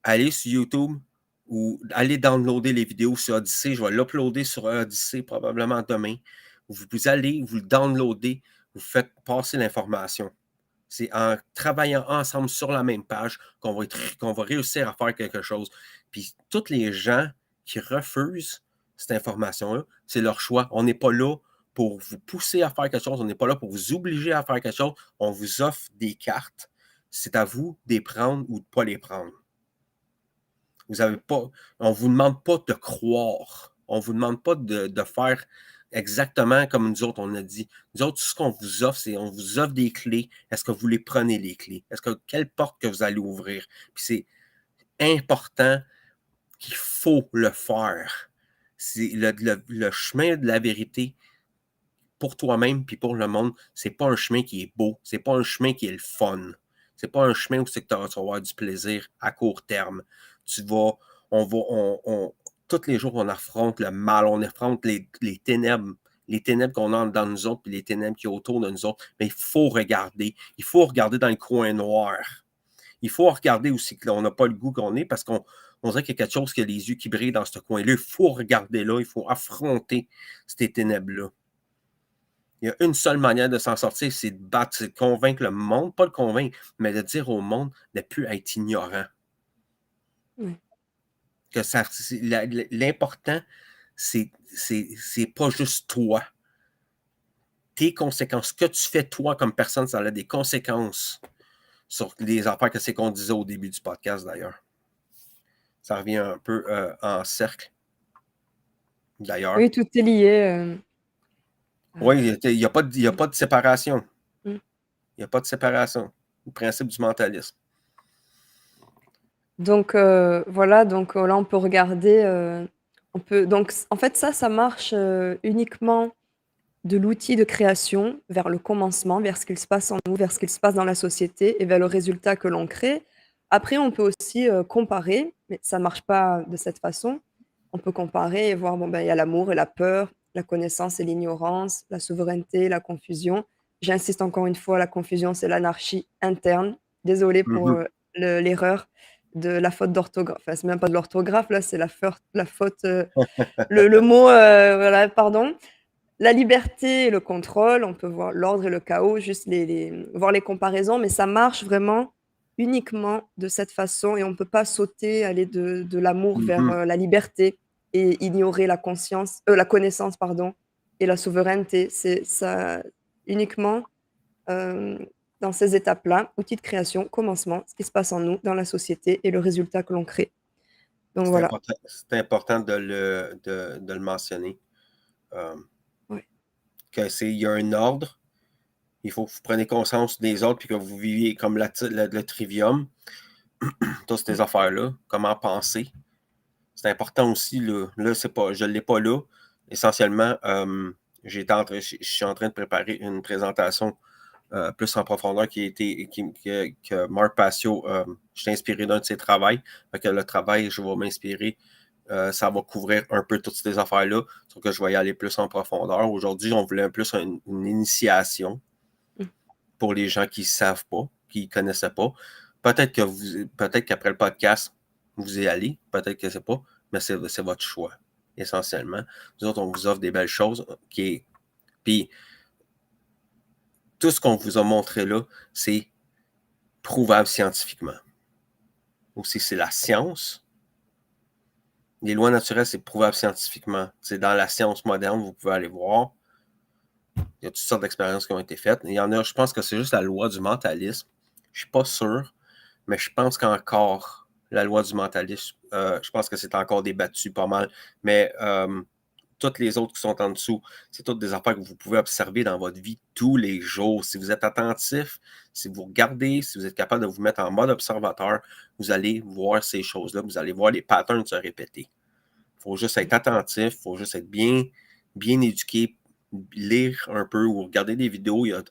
allez sur YouTube ou allez downloader les vidéos sur Odyssey. Je vais l'uploader sur Odyssey probablement demain. Vous allez, vous le downloadez, vous faites passer l'information. C'est en travaillant ensemble sur la même page qu'on va réussir à faire quelque chose. Puis tous les gens qui refusent cette information-là, c'est leur choix. On n'est pas là pour vous pousser à faire quelque chose. On n'est pas là pour vous obliger à faire quelque chose. On vous offre des cartes. C'est à vous de les prendre ou de ne pas les prendre. On ne vous demande pas de croire. On ne vous demande pas de faire exactement comme nous autres, on a dit. Nous autres, tout ce qu'on vous offre, c'est on vous offre des clés. Est-ce que vous les prenez, les clés? Quelle porte que vous allez ouvrir? Puis c'est important qu'il faut le faire. C'est le chemin de la vérité pour toi-même puis pour le monde, c'est pas un chemin qui est beau. C'est pas un chemin qui est le fun. C'est pas un chemin où c'est que tu vas avoir du plaisir à court terme. Tous les jours, on affronte le mal, on affronte les ténèbres qu'on a dans nous autres, puis les ténèbres qui sont autour de nous autres. Mais il faut regarder dans le coin noir. Il faut regarder aussi qu'on n'a pas le goût qu'on est, parce qu'on dirait qu'il y a quelque chose qui a les yeux qui brillent dans ce coin-là. Il faut regarder là, il faut affronter ces ténèbres-là. Il y a une seule manière de s'en sortir, c'est de battre, c'est de convaincre le monde, pas le convaincre, mais de dire au monde de ne plus être ignorant. Oui. Que l'important, c'est pas juste toi. Tes conséquences, ce que tu fais toi comme personne, ça a des conséquences sur les affaires que c'est qu'on disait au début du podcast d'ailleurs. Ça revient un peu en cercle, d'ailleurs. Oui, tout est lié. Oui, il n'y a pas de séparation. Mm. Il n'y a pas de séparation. Le principe du mentalisme. Donc voilà, donc là, on peut regarder, donc en fait, ça marche, uniquement de l'outil de création vers le commencement, vers ce qu'il se passe en nous, vers ce qu'il se passe dans la société et vers le résultat que l'on crée. Après, on peut aussi, comparer, mais ça ne marche pas de cette façon. On peut comparer et voir, bon, ben, il y a l'amour et la peur, la connaissance et l'ignorance, la souveraineté, la confusion. J'insiste encore une fois, la confusion, c'est l'anarchie interne. Désolée pour, Mhm. l'erreur de la faute d'orthographe. Enfin, c'est même pas de l'orthographe, là, c'est la faute, le mot, voilà, pardon. La liberté et le contrôle, on peut voir l'ordre et le chaos, juste voir les comparaisons, mais ça marche vraiment uniquement de cette façon et on ne peut pas sauter, aller de l'amour vers, Mhm. la liberté et ignorer la connaissance, pardon, et la souveraineté. C'est ça uniquement, hem, dans ces étapes-là, outil de création, commencement, ce qui se passe en nous, dans la société et le résultat que l'on crée. Donc voilà. C'est important de le mentionner. Euh, Ouais. il y a un ordre. Il faut que vous preniez conscience des autres puis que vous viviez comme le trivium. Toutes ces Mmh. affaires-là. Comment penser. C'est important aussi. Là c'est pas, je ne l'ai pas là. Essentiellement, je suis en train de préparer une présentation plus en profondeur que Marc Passio. Je suis inspiré d'un de ses travaux. Que le travail, je vais m'inspirer. Ça va couvrir un peu toutes ces affaires-là, sauf que je vais y aller plus en profondeur. Aujourd'hui, on voulait plus une initiation Mmh. pour les gens qui ne savent pas, qui ne connaissaient pas. Peut-être qu'après le podcast, vous y allez, peut-être que c'est pas, mais c'est votre choix. essentiellement. Nous autres, on vous offre des belles choses. Puis, tout ce qu'on vous a montré là, c'est prouvable scientifiquement. Aussi, c'est la science. Les lois naturelles, c'est prouvable scientifiquement. C'est dans la science moderne, vous pouvez aller voir. Il y a toutes sortes d'expériences qui ont été faites. Il y en a, je pense que c'est juste la loi du mentalisme. Je ne suis pas sûr, mais je pense qu'encore la loi du mentalisme, je pense que c'est encore débattu pas mal. Mais toutes les autres qui sont en dessous, c'est toutes des affaires que vous pouvez observer dans votre vie tous les jours. Si vous êtes attentif, si vous regardez, si vous êtes capable de vous mettre en mode observateur, vous allez voir ces choses-là, vous allez voir les patterns se répéter. Il faut juste être attentif, il faut juste être bien éduqué, lire un peu ou regarder des vidéos. Il y a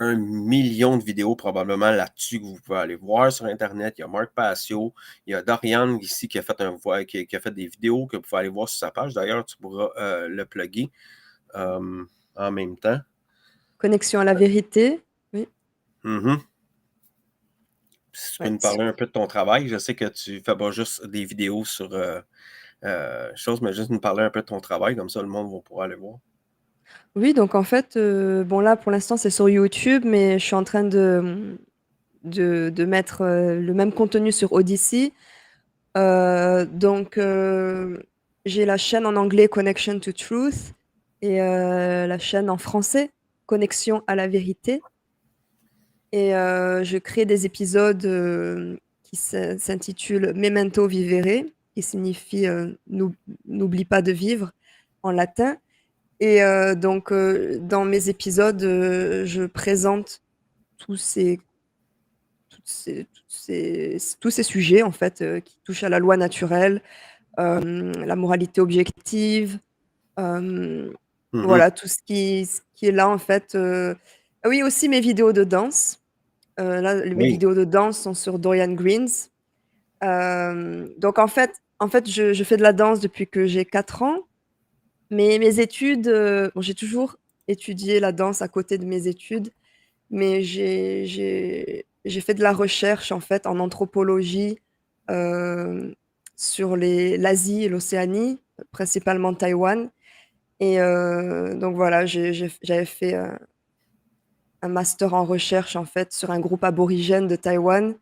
1 million de vidéos probablement là-dessus que vous pouvez aller voir sur Internet. Il y a Marc Passio, il y a Dorian ici qui a fait des vidéos que vous pouvez aller voir sur sa page. D'ailleurs, tu pourras le plugger en même temps. Connexion à la vérité. Oui. Si tu peux nous parler un peu de ton travail, je sais que tu ne fais pas juste des vidéos sur choses, mais juste nous parler un peu de ton travail, comme ça le monde va pouvoir aller voir. Oui, donc en fait, bon là pour l'instant c'est sur YouTube, mais je suis en train de mettre le même contenu sur Odyssey. Donc j'ai la chaîne en anglais Connection to Truth et la chaîne en français Connexion à la vérité. Et je crée des épisodes qui s'intitulent Memento Vivere, qui signifie n'oublie pas de vivre en latin. Et donc, dans mes épisodes, je présente tous ces, tous ces sujets en fait qui touchent à la loi naturelle, la moralité objective, voilà tout ce qui est là en fait. Ah oui, aussi mes vidéos de danse. Là, mes Oui. vidéos de danse sont sur Dorian Greens. Donc en fait je fais de la danse depuis que j'ai 4 ans. Mais mes études, bon, j'ai toujours étudié la danse à côté de mes études, mais j'ai fait de la recherche, en fait, en anthropologie, hem, sur l'Asie et l'Océanie, principalement Taïwan. Et donc voilà, j'avais fait, un master en recherche, en fait, sur un groupe aborigène de Taïwan.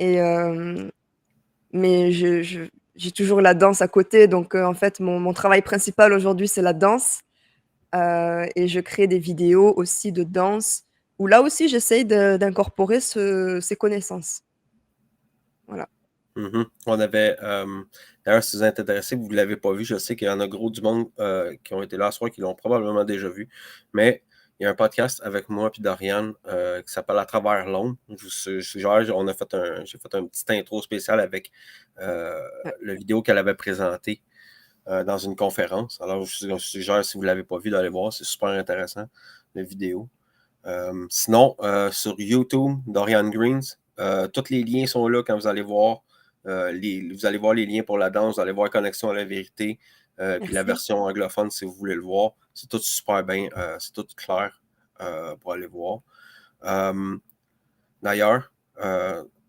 Et mais j'ai toujours la danse à côté, donc en fait, mon travail principal aujourd'hui, c'est la danse. Et je crée des vidéos aussi de danse où là aussi j'essaye d'incorporer ces connaissances. Voilà. On avait, d'ailleurs, si vous êtes intéressé, vous ne l'avez pas vu, je sais qu'il y en a gros du monde qui ont été là ce soir, qui l'ont probablement déjà vu, mais il y a un podcast avec moi et Dorian qui s'appelle À travers l'ombre. J'ai fait un petit intro spécial avec Ouais. la vidéo qu'elle avait présentée dans une conférence. Alors, je vous suggère, si vous ne l'avez pas vu, d'aller voir, c'est super intéressant, la vidéo. Sinon, sur YouTube, Dorian Greens, tous les liens sont là quand vous allez voir. Vous allez voir les liens pour la danse, vous allez voir Connexion à la vérité, puis la Merci. version anglophone si vous voulez le voir. C'est tout super bien, c'est tout clair pour aller voir. D'ailleurs,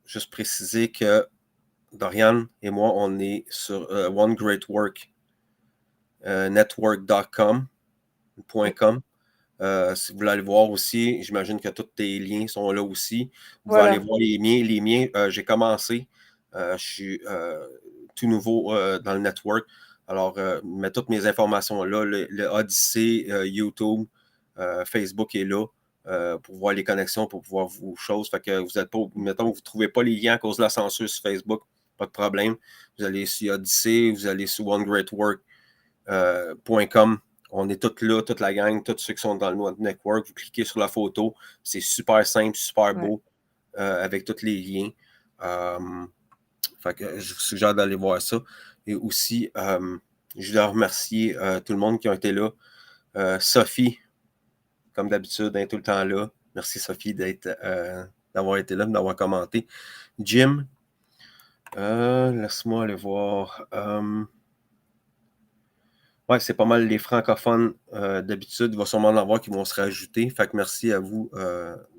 juste préciser que Dorian et moi, on est sur One Great Work network.com. Si vous voulez aller voir aussi, j'imagine que tous tes liens sont là aussi. Vous pouvez aller Voilà. voir les miens. Les miens, j'ai commencé. Je suis tout nouveau dans le network. Alors, mets toutes mes informations là. Le Odyssey, YouTube, Facebook est là pour voir les connexions, pour voir vos choses. Fait que vous êtes pas, mettons, vous ne trouvez pas les liens à cause de la censure sur Facebook, pas de problème. Vous allez sur Odyssey, vous allez sur onegreatwork.com. On est tous là, toute la gang, tous ceux qui sont dans le network. Vous cliquez sur la photo. C'est super simple, super Ouais. beau, avec tous les liens. Fait que je vous suggère d'aller voir ça. Et aussi, je dois remercier tout le monde qui a été là. Sophie, comme d'habitude, est tout le temps là. Merci Sophie d'avoir été là, d'avoir commenté. Jim, laisse-moi aller voir. Ouais, c'est pas mal les francophones d'habitude. Il va sûrement en avoir qui vont se rajouter. Fait que merci à vous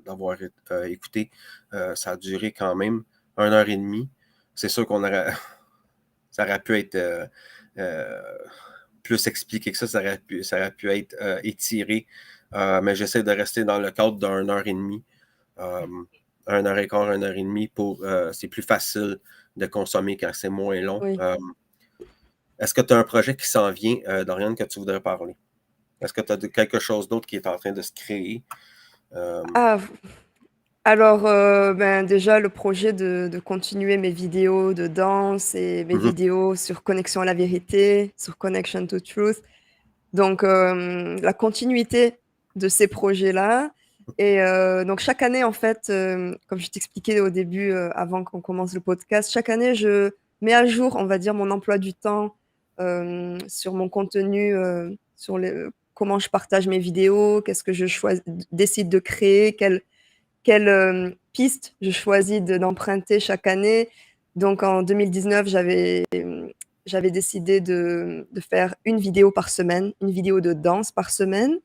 d'avoir écouté. Ça a duré quand même 1 heure et demie. C'est sûr qu'on aurait ça aurait pu être plus expliqué que ça aurait pu être étiré. Mais j'essaie de rester dans le cadre d'1 heure et demie. 1 heure et quart, 1 heure et demie c'est plus facile de consommer quand c'est moins long. Oui. Est-ce que tu as un projet qui s'en vient, Doriane, que tu voudrais parler? Est-ce que tu as quelque chose d'autre qui est en train de se créer? Ah, alors, ben, déjà le projet de continuer mes vidéos de danse et mes Mhm. vidéos sur Connexion à la vérité, sur Connection to Truth. Donc, la continuité de ces projets-là et donc chaque année, en fait, comme je t'expliquais au début, avant qu'on commence le podcast, chaque année, je mets à jour, on va dire, mon emploi du temps, sur mon contenu, sur comment je partage mes vidéos, qu'est-ce que je décide de créer, quelle, piste je choisis d'emprunter chaque année. Donc en 2019, j'avais décidé de faire une vidéo par semaine, une vidéo de danse par semaine.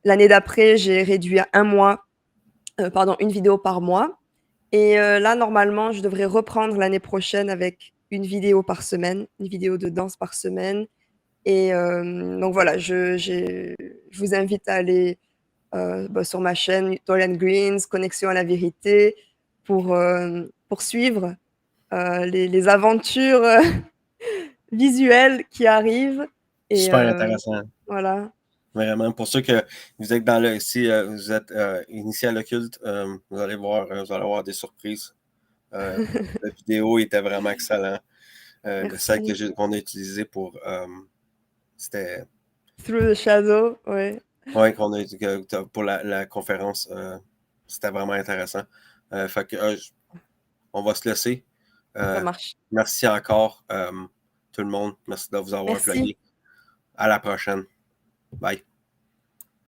L'année d'après, j'ai réduit à 1 mois, pardon, une vidéo par mois et là, normalement, je devrais reprendre l'année prochaine avec une vidéo par semaine, une vidéo de danse par semaine et donc voilà, je vous invite à aller bah, sur ma chaîne Dorian Greens, Connexion à la vérité, pour suivre les aventures visuelles qui arrivent. Et Super intéressant. voilà. Vraiment. Pour ceux que vous êtes dans le, si vous êtes initié à l'occulte, vous allez voir des surprises. La vidéo était vraiment excellent. Le sac Merci. qu'on a utilisé c'était Through the Shadow, ouais, ouais, pour la conférence, c'était vraiment intéressant. Fait que, on va se laisser. ça Euh, marche. Merci encore, tout le monde. Merci de vous avoir Merci. plugué. À la prochaine. Bye.